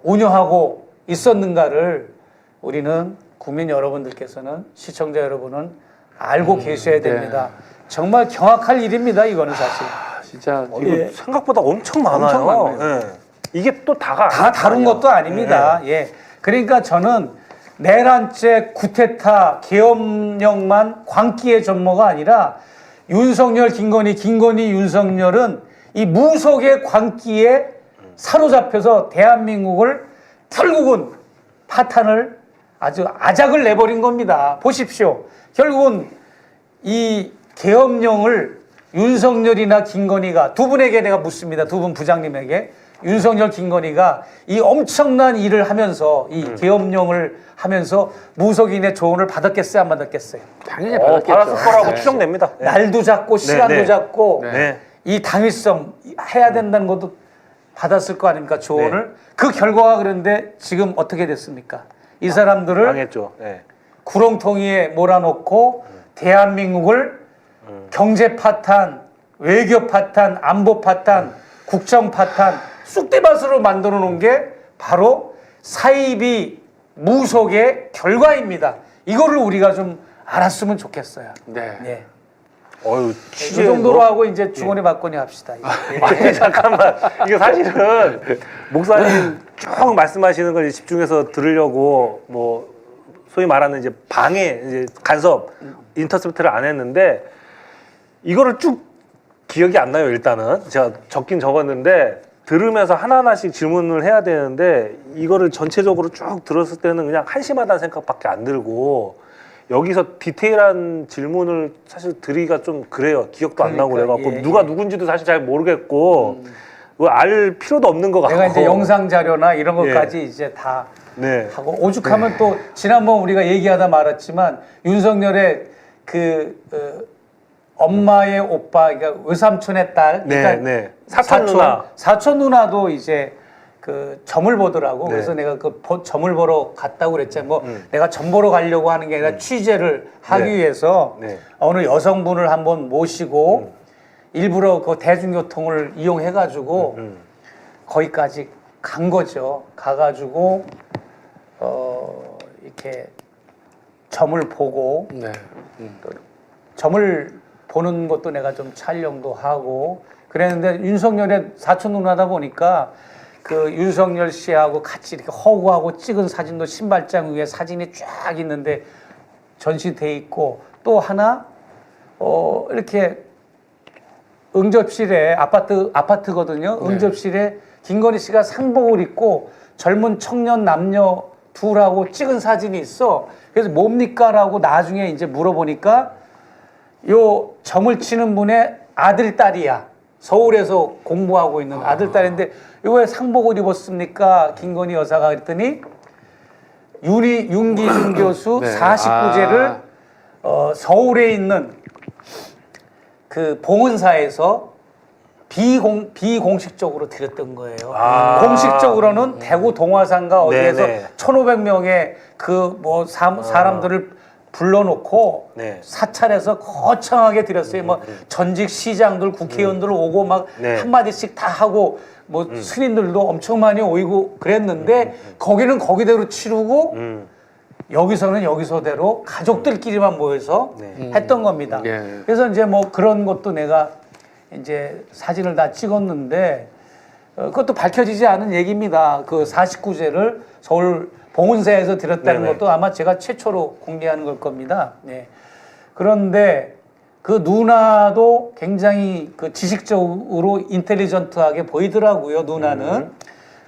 운영하고 있었는가를 우리는 국민 여러분들께서는 시청자 여러분은 알고 계셔야 됩니다. 정말 경악할 일입니다. 이거는 사실. 진짜 이거 생각보다 엄청 많아요. 엄청 많아요. 예. 이게 또 다가 다 다룬 것도 아닙니다. 예. 그러니까 저는 내란죄, 쿠데타, 계엄령만 광기의 전모가 아니라 윤석열, 김건희, 윤석열은 이 무속의 광기에 사로잡혀서 대한민국을 결국은 파탄을 아주 아작을 내버린 겁니다. 보십시오. 결국은 이 계엄령을 윤석열이나 김건희가 두 분에게 내가 묻습니다. 두 분 부장님에게. 윤석열, 김건희가 이 엄청난 일을 하면서 이 계엄령을 하면서 무속인의 조언을 받았겠어요? 안 받았겠어요? 당연히 받았겠죠. 받았을 거라고 네. 추정됩니다. 예. 날도 잡고 시간도 네. 잡고 네. 이 당위성 해야 된다는 것도 받았을 거 아닙니까? 조언을. 그 결과가 그런데 지금 어떻게 됐습니까? 이 사람들을 망했죠. 예. 구렁텅이에 몰아넣고 대한민국을 경제 파탄, 외교 파탄, 안보 파탄, 국정 파탄, 쑥대밭으로 만들어 놓은 게 바로 사이비 무속의 결과입니다. 이거를 우리가 좀 알았으면 좋겠어요. 네. 네. 어유 이 정도로 하고 이제 주거니 받거니 합시다. 예. 아니 잠깐만 이게 사실은 목사님 쭉 말씀하시는 걸 이제 집중해서 들으려고 뭐 소위 말하는 이제 방해 이제 간섭 인터셉트를 안 했는데 이거를 쭉 기억이 안 나요. 일단은 제가 적긴 적었는데 들으면서 하나하나씩 질문을 해야 되는데 이거를 전체적으로 쭉 들었을 때는 그냥 한심하다는 생각밖에 안 들고 여기서 디테일한 질문을 사실 드리기가 좀 그래요. 기억도 안 나고 그러니까, 그래갖고 예, 누가 예. 누군지도 사실 잘 모르겠고 뭐 알 필요도 없는 것 같고 내가 이제 영상 자료나 이런 예. 것까지 이제 다 네. 하고 오죽하면 또 지난번 우리가 얘기하다 말았지만 윤석열의 그 엄마의 오빠 그러니까 외삼촌의 딸 네, 그러니까 네. 사촌 누나. 사촌 누나도 이제 그 점을 보더라고. 네. 그래서 내가 그 점을 보러 갔다고 그랬잖아. 뭐 내가 점 보러 가려고 하는 게 아니라 취재를 하기 네. 위해서 네. 어느 여성분을 한번 모시고 일부러 그 대중교통을 이용해 가지고 거기까지 간 거죠. 가가지고 이렇게 점을 보고 네. 점을 보는 것도 내가 좀 촬영도 하고 그랬는데 윤석열의 사촌 누나다 보니까 그 윤석열 씨하고 같이 이렇게 허구하고 찍은 사진도 신발장 위에 사진이 쫙 있는데 전시돼 있고 또 하나 이렇게 응접실에 아파트거든요. 네. 응접실에 김건희 씨가 상복을 입고 젊은 청년 남녀 둘하고 찍은 사진이 있어. 그래서 뭡니까라고 나중에 이제 물어보니까 요 점을 치는 분의 아들 딸이야. 서울에서 공부하고 있는 아들 딸인데 왜 상복을 입었습니까? 김건희 여사가 그랬더니 윤기준 교수 네. 49제를 서울에 있는 그 봉은사에서 비공식적으로 드렸던 거예요. 공식적으로는 대구 동화산가 어디에서 네네. 1,500명의 그 뭐 사람들을 불러놓고 네. 사찰해서 거창하게 드렸어요. 뭐 전직 시장들, 국회의원들 오고 막 네. 한마디씩 다 하고 뭐 스님들도 엄청 많이 오이고 그랬는데 거기는 거기대로 치르고 여기서는 여기서대로 가족들끼리만 모여서 네. 했던 겁니다. 예. 그래서 이제 뭐 그런 것도 내가 이제 사진을 다 찍었는데 그것도 밝혀지지 않은 얘기입니다. 그 49제를 서울 봉은사에서 드렸다는 네네. 것도 아마 제가 최초로 공개하는 걸 겁니다. 네. 그런데 그 누나도 굉장히 그 지식적으로 인텔리전트하게 보이더라고요. 누나는.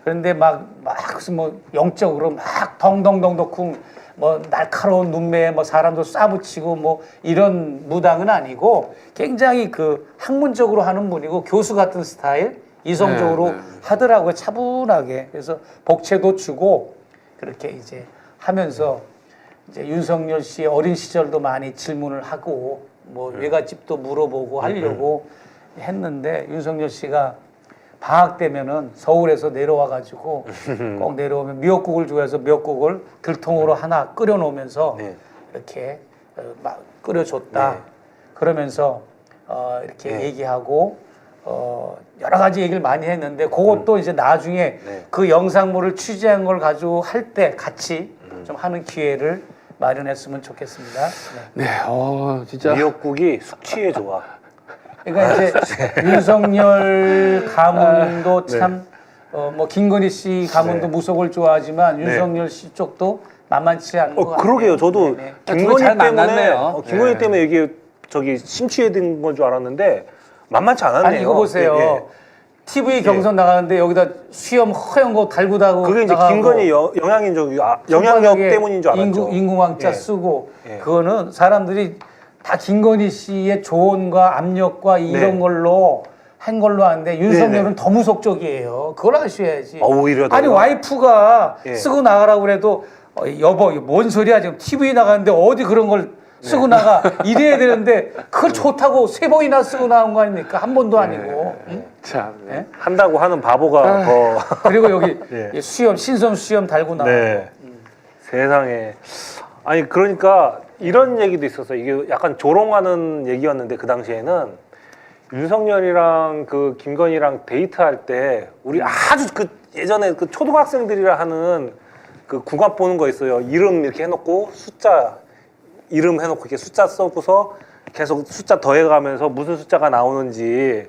그런데 막 무슨 뭐 영적으로 막 덩덩덩덩쿵 뭐 날카로운 눈매에 뭐 사람도 쏴붙이고 뭐 이런 무당은 아니고 굉장히 그 학문적으로 하는 분이고 교수 같은 스타일 이성적으로 네. 하더라고요. 차분하게. 그래서 복채도 주고 그렇게 이제 하면서 이제 윤석열 씨의 어린 시절도 많이 질문을 하고 뭐 외갓집도 물어보고 하려고 했는데 윤석열 씨가 방학 되면은 서울에서 내려와 가지고 꼭 내려오면 미역국을 좋아해서 미역국을 들통으로 하나 끓여 놓으면서 네. 이렇게 막 끓여줬다. 네. 그러면서 이렇게 얘기하고 여러 가지 얘기를 많이 했는데 그것도 이제 나중에 네. 그 영상물을 취재한 걸 가지고 할 때 같이 좀 하는 기회를 마련했으면 좋겠습니다. 네. 네, 진짜. 미역국이 숙취에 좋아. 그러니까 이제 윤석열 가문도 참 뭐 김건희 씨 가문도 네. 무속을 좋아하지만 네. 윤석열 씨 쪽도 만만치 않은 것 같아요. 그러게요. 저도 네네. 김건희 잘 때문에 만났네요. 김건희 네. 때문에 이게 저기 심취해진 건 줄 알았는데 만만치 않았네요. 아니 이거 보세요. 예, 예. TV 경선 나가는데 여기다 수염 허연 거 달고 다고 그게 이제 나가고 김건희 영향력 때문인 줄 알았죠. 인구망자 예. 쓰고 예. 그거는 사람들이 다 김건희 씨의 조언과 압력과 이런 네. 걸로 한 걸로 아는데 윤석열은 네네. 더 무속적이에요. 그걸 아셔야지. 오히려 더. 아니 와이프가 예. 쓰고 나가라고 그래도 여보 이거 뭔 소리야 지금 TV 나가는데 어디 그런 걸 쓰고 네. 나가 이래야 되는데 그걸 좋다고 3번이나 쓰고 나온 거 아닙니까? 한 번도 아니고. 응? 참. 네? 한다고 하는 바보가 더. 그리고 여기 예. 수염 신선 수염 달고 나와. 네. 세상에. 아니 그러니까 이런 얘기도 있었어요. 이게 약간 조롱하는 얘기였는데 그 당시에는 윤석열이랑 그 김건희랑 데이트할 때 우리 아주 그 예전에 그 초등학생들이라 하는 그 국악 보는 거 있어요. 이름 이렇게 해놓고 숫자 이름 해놓고 이렇게 숫자 써고서 계속 숫자 더해가면서 무슨 숫자가 나오는지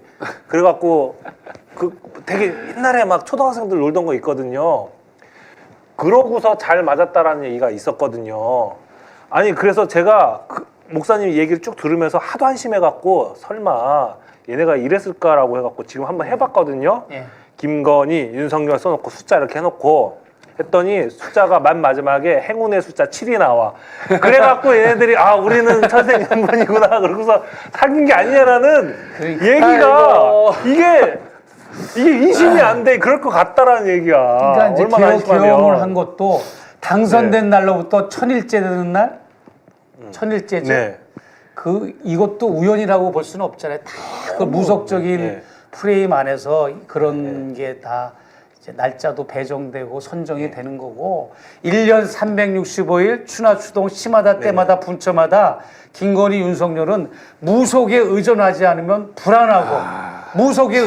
그래갖고 그 되게 옛날에 막 초등학생들 놀던 거 있거든요. 그러고서 잘 맞았다라는 얘기가 있었거든요. 아니 그래서 제가 그 목사님 얘기를 쭉 들으면서 하도 한심해갖고 설마 얘네가 이랬을까라고 해갖고 지금 한번 해봤거든요. 예. 김건희, 윤석열 써놓고 숫자 이렇게 해놓고 했더니 숫자가 맨 마지막에 행운의 숫자 7이 나와. 그래갖고 얘네들이 아 우리는 천생연분이구나 그러고서 사귄 게 아니냐라는 그러니까 얘기가 이게 인심이 안 돼. 그럴 것 같다라는 얘기야. 그러니까 이제 얼마나 한심하면. 계엄을 한 것도 당선된 날로부터 천일째 되는 날, 천일째죠. 네. 이것도 우연이라고 볼 수는 없잖아요. 다 그 무속적인 네. 프레임 안에서 그런 게 다 이제 날짜도 배정되고 선정이 되는 거고 1년 365일 추나 추동 시마다 때마다 분처마다 김건희 윤석열은 무속에 의존하지 않으면 불안하고 무속에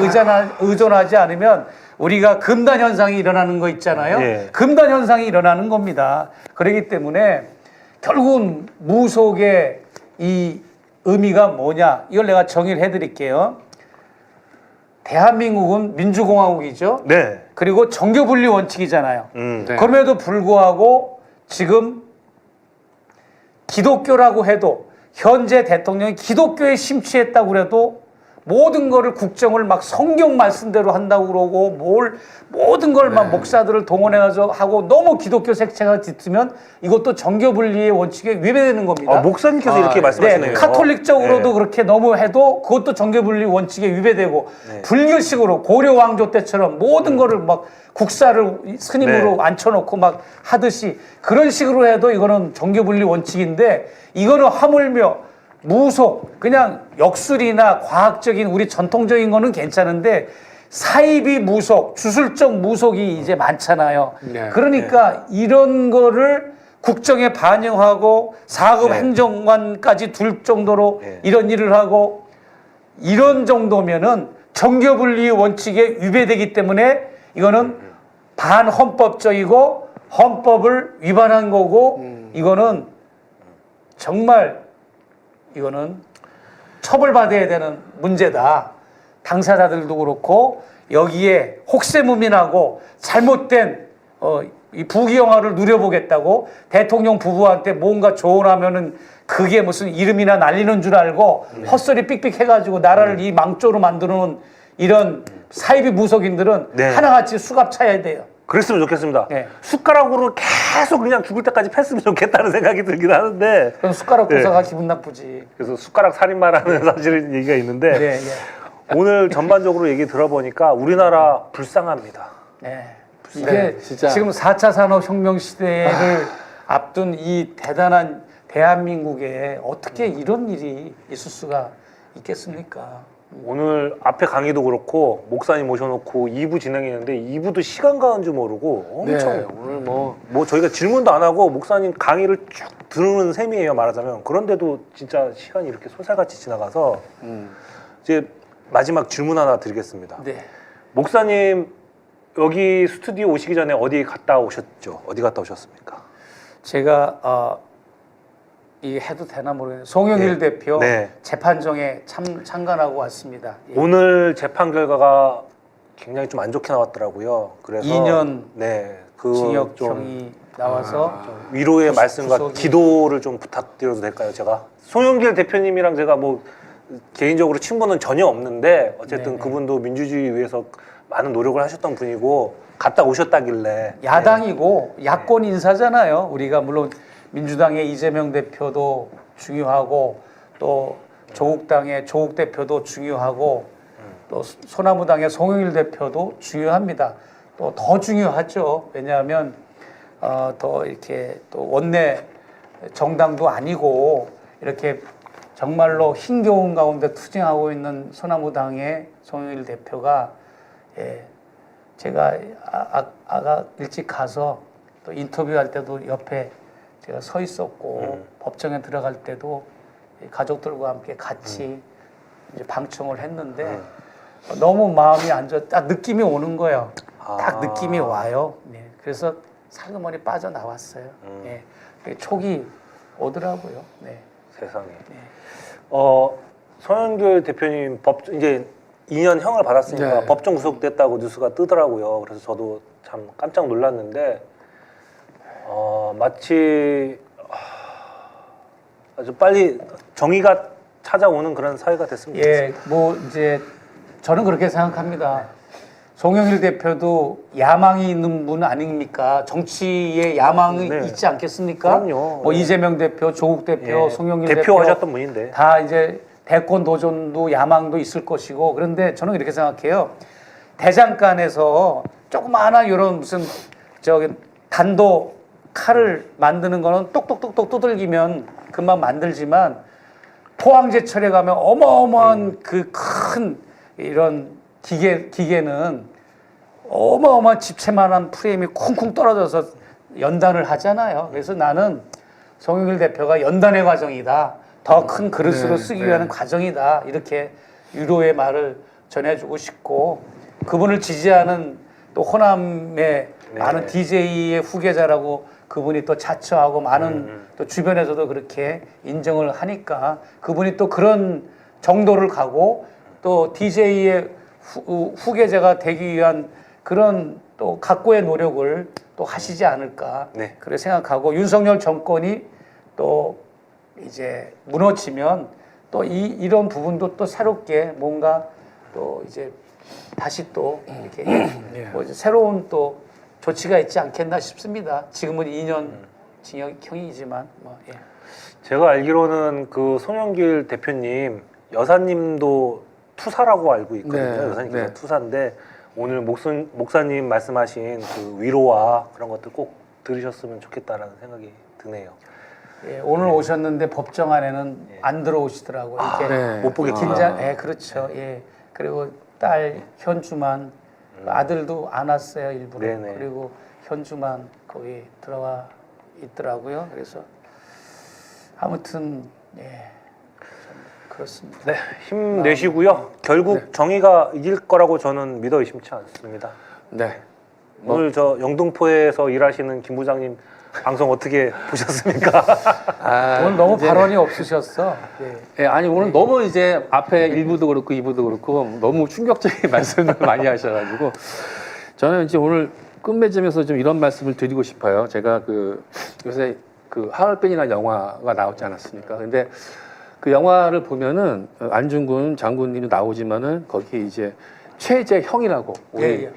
의존하지 않으면 우리가 금단 현상이 일어나는 거 있잖아요. 네. 금단 현상이 일어나는 겁니다. 그렇기 때문에 결국은 무속의 이 의미가 뭐냐? 이걸 내가 정의를 해드릴게요. 대한민국은 민주공화국이죠. 네. 그리고 정교분리 원칙이잖아요. 네. 그럼에도 불구하고 지금 기독교라고 해도 현재 대통령이 기독교에 심취했다고 그래도 모든 거를 국정을 막 성경 말씀대로 한다고 그러고 모든 걸 막 목사들을 동원해가지고 하고 너무 기독교 색채가 짙으면 이것도 정교분리의 원칙에 위배되는 겁니다. 목사님께서 이렇게 말씀하시네요. 네, 카톨릭적으로도 네. 그렇게 너무 해도 그것도 정교분리 원칙에 위배되고 네. 불교식으로 고려 왕조 때처럼 모든 거를 막 국사를 스님으로 네. 앉혀놓고 막 하듯이 그런 식으로 해도 이거는 정교분리 원칙인데 이거는 하물며 무속 그냥 역술이나 과학적인 우리 전통적인 거는 괜찮은데 사이비 무속, 주술적 무속이 이제 많잖아요. 네. 그러니까 이런 거를 국정에 반영하고 4급 네. 행정관까지 둘 정도로 네. 이런 일을 하고 이런 정도면은 정교분리 원칙에 위배되기 때문에 이거는 반헌법적이고 헌법을 위반한 거고 이거는 정말 이거는 처벌받아야 되는 문제다. 당사자들도 그렇고 여기에 혹세무민하고 잘못된 이 부귀영화를 누려보겠다고 대통령 부부한테 뭔가 조언하면은 그게 무슨 이름이나 날리는 줄 알고 헛소리 삑삑 해가지고 나라를 이 망조로 만드는 이런 사이비 무속인들은 네. 하나같이 수갑 차야 돼요. 그랬으면 좋겠습니다. 네. 숟가락으로 계속 그냥 죽을 때까지 팼으면 좋겠다는 생각이 들긴 하는데 그럼 숟가락 네. 도사가 기분 나쁘지. 그래서 숟가락 살인마라는 사실은 얘기가 있는데 네, 네. 오늘 전반적으로 얘기 들어보니까 우리나라 불쌍합니다. 네. 이게 네, 진짜. 지금 4차 산업혁명 시대를 앞둔 이 대단한 대한민국에 어떻게 이런 일이 있을 수가 있겠습니까? 오늘 앞에 강의도 그렇고 목사님 모셔놓고 2부 진행했는데 2부도 시간 가는 줄 모르고 엄청 네, 오늘 뭐 뭐 저희가 질문도 안 하고 목사님 강의를 쭉 들은 셈이에요, 말하자면. 그런데도 진짜 시간이 이렇게 솟아같이 지나가서 이제 마지막 질문 하나 드리겠습니다. 네. 목사님 여기 스튜디오 오시기 전에 어디 갔다 오셨죠? 어디 갔다 오셨습니까? 제가 이 해도 되나 모르겠는데 송영길 네. 대표 네. 재판정에 참관하고 왔습니다. 예. 오늘 재판 결과가 굉장히 좀 안 좋게 나왔더라고요. 그래서 2년 네, 그 징역형이 좀 나와서 위로의 말씀과 구속이- 기도를 좀 부탁드려도 될까요, 제가? 송영길 대표님이랑 제가 뭐 개인적으로 친분은 전혀 없는데 어쨌든 네네. 그분도 민주주의 위해서 많은 노력을 하셨던 분이고 갔다 오셨다길래 야당이고 야권 인사잖아요. 우리가 물론 민주당의 이재명 대표도 중요하고 또 조국당의 조국 대표도 중요하고 또 소나무당의 송영길 대표도 중요합니다. 또 더 중요하죠. 왜냐하면 더 이렇게 또 원내 정당도 아니고 이렇게 정말로 힘겨운 가운데 투쟁하고 있는 소나무당의 송영길 대표가 제가 아까 일찍 가서 또 인터뷰할 때도 옆에 제가 서 있었고 법정에 들어갈 때도 가족들과 함께 같이 이제 방청을 했는데 너무 마음이 안 좋아. 딱 느낌이 오는 거예요. 딱 느낌이 와요. 네. 그래서 살그머니 빠져나왔어요. 네. 촉이 오더라고요. 네. 세상에. 송영길 대표님 이제 2년 형을 받았으니까 네. 법정 구속됐다고 뉴스가 뜨더라고요. 그래서 저도 참 깜짝 놀랐는데 마치 아주 빨리 정의가 찾아오는 그런 사회가 됐으면 좋겠습니다. 예, 뭐 이제 저는 그렇게 생각합니다. 송영길 대표도 야망이 있는 분 아닙니까? 정치에 야망이 네. 있지 않겠습니까? 그럼요. 뭐 이재명 대표, 조국 대표, 예, 송영길 대표 대표하셨던 분인데. 다 이제 대권 도전도 야망도 있을 것이고 그런데 저는 이렇게 생각해요. 대장간에서 조그마한 이런 무슨 저기 단도 칼을 만드는 거는 똑똑똑똑 두들기면 금방 만들지만 포항제철에 가면 어마어마한 그 큰 이런 기계는 어마어마한 집채만한 프레임이 쿵쿵 떨어져서 연단을 하잖아요. 그래서 나는 송영길 대표가 연단의 과정이다. 더 큰 그릇으로 네, 쓰기 네. 위한 과정이다. 이렇게 위로의 말을 전해주고 싶고 그분을 지지하는 또 호남의 많은 DJ의 후계자라고 그분이 또 자처하고 많은 또 주변에서도 그렇게 인정을 하니까 그분이 또 그런 정도를 가고 또 DJ의 후계자가 되기 위한 그런 또 각고의 노력을 또 하시지 않을까 네. 그렇게 생각하고 윤석열 정권이 또 이제 무너지면 또 이런 부분도 또 새롭게 뭔가 또 이제 다시 또 이렇게 뭐 이제 새로운 또 조치가 있지 않겠나 싶습니다. 지금은 2년 징역형이지만 뭐 예. 제가 알기로는 그 송영길 대표님 여사님도 투사라고 알고 있거든요. 네, 여사님께서 네. 투사인데 오늘 목사님 말씀하신 그 위로와 그런 것들 꼭 들으셨으면 좋겠다라는 생각이 드네요. 예, 오늘 오셨는데 법정 안에는 안 들어오시더라고요. 이렇게 네. 못 보게 긴장, 예, 그렇죠. 예, 그리고 딸 현주만 아들도 안 왔어요 일부러. 네네. 그리고 현주만 거기 들어와 있더라고요. 그래서 아무튼 예, 좀 그렇습니다. 네, 힘내시고요. 결국 정의가 이길 거라고 저는 믿어 의심치 않습니다. 네. 오늘 저 영등포에서 일하시는 김 부장님 방송 어떻게 보셨습니까? 오늘 너무 이제- 발언이 없으셨어. 예. 예, 아니 오늘 너무 이제 앞에 1부도 그렇고 2부도 그렇고 너무 충격적인 말씀을 많이 하셔가지고 저는 이제 오늘 끝맺으면서 좀 이런 말씀을 드리고 싶어요. 제가 그 요새 그 하얼빈이라는 영화가 나오지 않았습니까? 근데 그 영화를 보면은 안중근 장군님이 나오지만은 거기 이제 최재형이라고 우리 예, 예.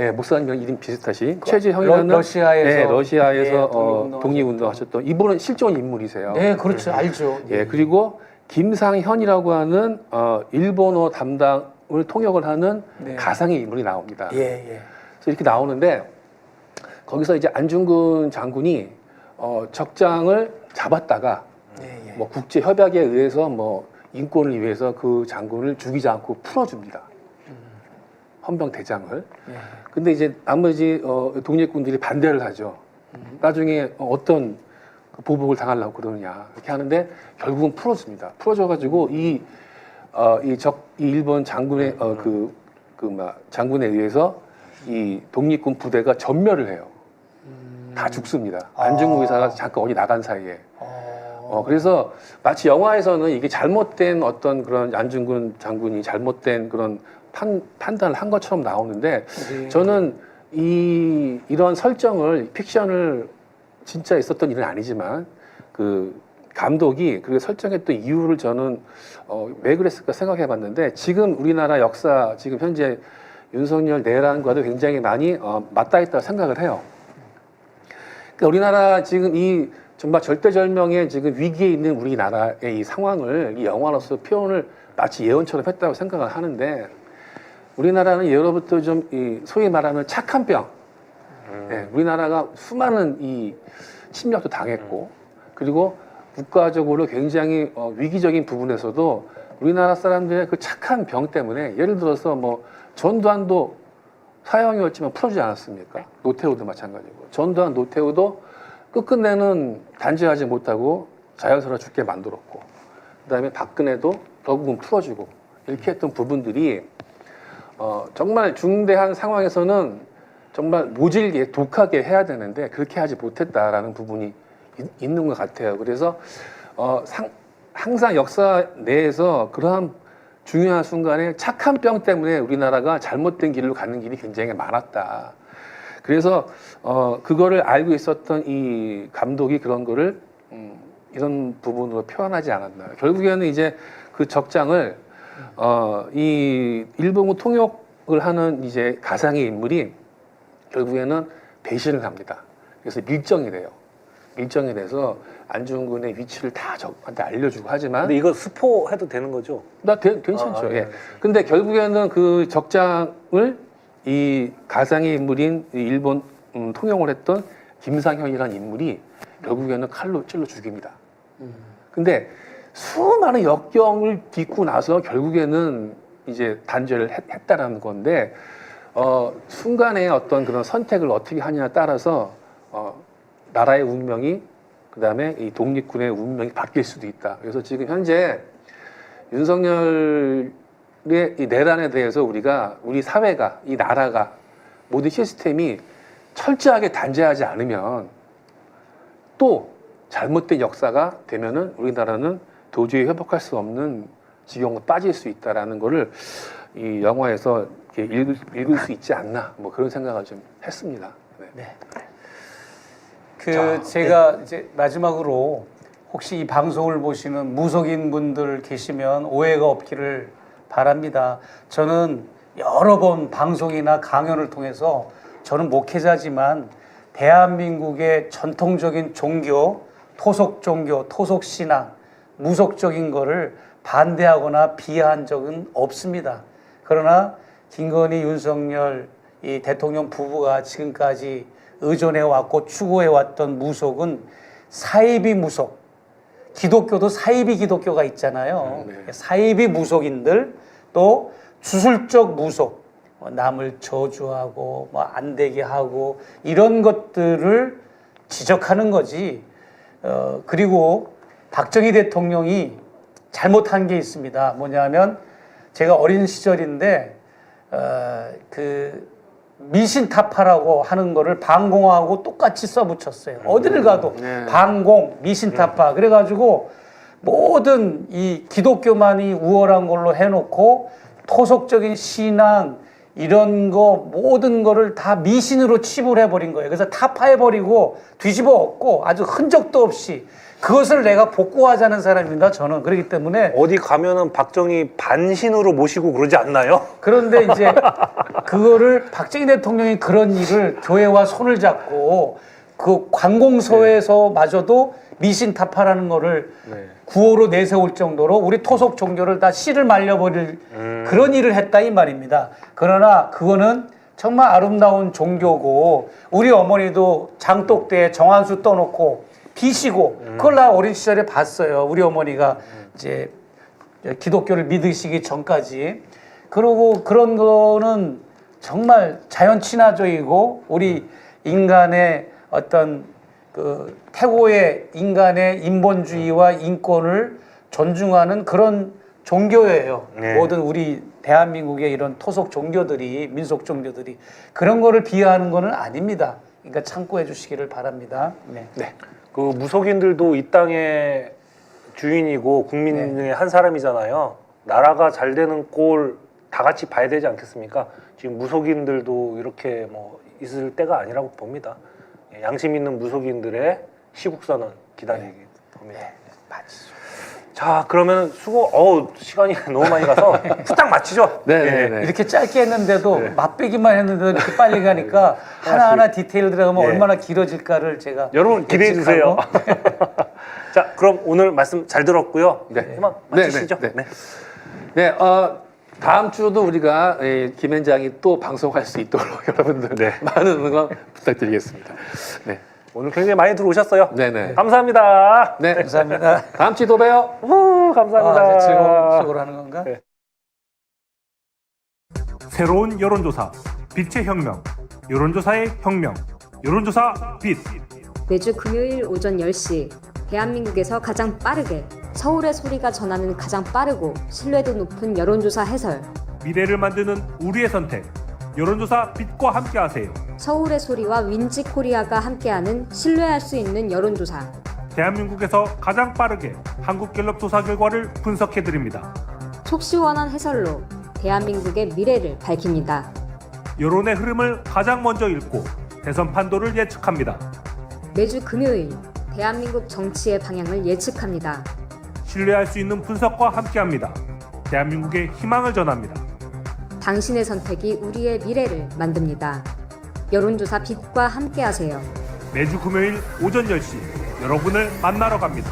예, 목사님이랑 이름 비슷하신 최재형이라는 러시아에서 예, 러시아에서 예, 독립운동 하셨던 이분은 실존 인물이세요. 네, 그렇죠. 알죠. 예, 그리고 김상현이라고 하는 일본어 담당을 통역을 하는 네. 가상의 인물이 나옵니다. 예, 예. 그래서 이렇게 나오는데 거기서 이제 안중근 장군이 적장을 잡았다가 예, 예. 뭐 국제 협약에 의해서 뭐 인권을 위해서 그 장군을 죽이지 않고 풀어줍니다. 헌병 대장을. 예. 근데 이제 나머지 독립군들이 반대를 하죠. 나중에 어떤 그 보복을 당하려고 그러느냐 이렇게 하는데 결국은 풀어줍니다. 풀어줘가지고 이 일본 장군의 장군에 의해서 이 독립군 부대가 전멸을 해요. 다 죽습니다. 안중근 의사가 잠깐 어디 나간 사이에. 그래서 마치 영화에서는 이게 잘못된 어떤 그런 안중근 장군이 잘못된 그런 판단을 한 것처럼 나오는데 네. 저는 이런 설정을 픽션을 진짜 있었던 일은 아니지만 그 감독이 그렇게 설정했던 이유를 저는 왜 그랬을까 생각해 봤는데 지금 우리나라 역사 지금 현재 윤석열 내란과도 굉장히 많이 맞닿아 있다고 생각을 해요. 그러니까 우리나라 지금 이 정말 절대절명의 지금 위기에 있는 우리나라의 이 상황을 이 영화로서 표현을 마치 예언처럼 했다고 생각을 하는데 우리나라는 예로부터 좀 이 소위 말하는 착한 병, 우리나라가 수많은 이 침략도 당했고 그리고 국가적으로 굉장히 위기적인 부분에서도 우리나라 사람들의 그 착한 병 때문에 예를 들어서 뭐 전두환도 사형이었지만 풀어주지 않았습니까? 노태우도 마찬가지고 전두환, 노태우도 끝끝내는 단죄하지 못하고 자연스러워 죽게 만들었고 그다음에 박근혜도 결국은 풀어주고 이렇게 했던 부분들이 정말 중대한 상황에서는 정말 모질게 독하게 해야 되는데 그렇게 하지 못했다라는 부분이 있는 것 같아요. 그래서 항상 역사 내에서 그러한 중요한 순간에 착한 병 때문에 우리나라가 잘못된 길로 가는 길이 굉장히 많았다. 그래서 그거를 알고 있었던 이 감독이 그런 거를 이런 부분으로 표현하지 않았나. 결국에는 이제 그 적장을 이 일본군 통역을 하는 이제 가상의 인물이 결국에는 배신을 합니다. 그래서 밀정이 돼요. 밀정이 돼서 안중근의 위치를 다 적한테 알려주고 하지만 근데 이거 스포해도 되는 거죠? 괜찮죠. 예. 네. 근데 결국에는 그 적장을 이 가상의 인물인 이 일본 통역을 했던 김상현이라는 인물이 결국에는 칼로 찔러 죽입니다. 근데 수많은 역경을 딛고 나서 결국에는 이제 단죄를 했다라는 건데 순간에 어떤 그런 선택을 어떻게 하냐에 따라서 나라의 운명이 그다음에 이 독립군의 운명이 바뀔 수도 있다. 그래서 지금 현재 윤석열의 이 내란에 대해서 우리 사회가 이 나라가 모든 시스템이 철저하게 단죄하지 않으면 또 잘못된 역사가 되면은 우리나라는 도저히 회복할 수 없는 지경으로 빠질 수 있다라는 거를 이 영화에서 이렇게 읽을 수 있지 않나 뭐 그런 생각을 좀 했습니다. 네. 제가 이제 마지막으로 혹시 이 방송을 보시는 무속인 분들 계시면 오해가 없기를 바랍니다. 저는 여러 번 방송이나 강연을 통해서 저는 목회자지만 대한민국의 전통적인 종교, 토속 종교, 토속 신앙, 무속적인 거를 반대하거나 비하한 적은 없습니다. 그러나 김건희, 윤석열 이 대통령 부부가 지금까지 의존해왔고 추구해왔던 무속은 사이비 무속, 기독교도 사이비 기독교가 있잖아요. 사이비 무속인들 또 주술적 무속, 남을 저주하고 뭐 안 되게 하고 이런 것들을 지적하는 거지. 그리고 박정희 대통령이 잘못한 게 있습니다. 뭐냐면 제가 어린 시절인데 그 미신타파라고 하는 거를 반공하고 똑같이 써붙였어요. 어디를 가도 반공, 미신타파. 그래가지고 모든 이 기독교만이 우월한 걸로 해놓고 토속적인 신앙 이런 거 모든 거를 다 미신으로 치부를 해버린 거예요. 그래서 타파해버리고 뒤집어 엎고 아주 흔적도 없이 그것을 내가 복구하자는 사람입니다. 저는 그렇기 때문에 어디 가면은 박정희 반신으로 모시고 그러지 않나요? 그런데 이제 그거를 박정희 대통령이 그런 일을 교회와 손을 잡고 그 관공서에서마저도 미신타파라는 거를 구호로 내세울 정도로 우리 토속 종교를 다 씨를 말려버릴 그런 일을 했다 이 말입니다. 그러나 그거는 정말 아름다운 종교고 우리 어머니도 장독대에 정한수 떠놓고 비시고 그걸 나 어린 시절에 봤어요. 우리 어머니가 이제 기독교를 믿으시기 전까지. 그리고 그런 거는 정말 자연 친화적이고 우리 인간의 어떤 그 태고의 인간의 인본주의와 인권을 존중하는 그런 종교예요. 네. 모든 우리 대한민국의 이런 토속 종교들이 민속 종교들이 그런 거를 비하하는 거는 아닙니다. 그러니까 참고해 주시기를 바랍니다. 네. 그 무속인들도 이 땅의 주인이고 국민 중에 한 사람이잖아요. 나라가 잘 되는 꼴 다 같이 봐야 되지 않겠습니까? 지금 무속인들도 이렇게 뭐 있을 때가 아니라고 봅니다. 양심 있는 무속인들의 시국선언 기다리기 봅니다. 맞죠. 자, 그러면 시간이 너무 많이 가서 후딱 마치죠. 네네네. 이렇게 짧게 했는데도 맛배기만 했는데도 이렇게 빨리 가니까 하나하나 디테일 들어가면 네. 얼마나 길어질까를 제가 여러분 기대해 주세요. 예측하고. 자, 그럼 오늘 말씀 잘 들었고요. 네. 이만 마치시죠. 네. 네, 다음 주도 우리가 김현장이 또 방송할 수 있도록 여러분들 네. 많은 응원 부탁드리겠습니다. 네, 오늘 굉장히 많이 들어오셨어요. 네네. 감사합니다. 네, 감사합니다. 다음 주도 봬요. 감사합니다. 즐거운 하는 건가? 네. 새로운 여론조사 빛의 혁명, 여론조사의 혁명, 여론조사 빛. 매주 금요일 오전 10시 대한민국에서 가장 빠르게 서울의 소리가 전하는 가장 빠르고 신뢰도 높은 여론조사 해설 미래를 만드는 우리의 선택, 여론조사 빛과 함께하세요. 서울의 소리와 윈지코리아가 함께하는 신뢰할 수 있는 여론조사 대한민국에서 가장 빠르게 한국갤럽 조사 결과를 분석해드립니다. 속 시원한 해설로 대한민국의 미래를 밝힙니다. 여론의 흐름을 가장 먼저 읽고 대선 판도를 예측합니다. 매주 금요일 대한민국 정치의 방향을 예측합니다. 신뢰할 수 있는 분석과 함께합니다. 대한민국의 희망을 전합니다. 당신의 선택이 우리의 미래를 만듭니다. 여론조사 빛과 함께하세요. 매주 금요일 오전 10시 여러분을 만나러 갑니다.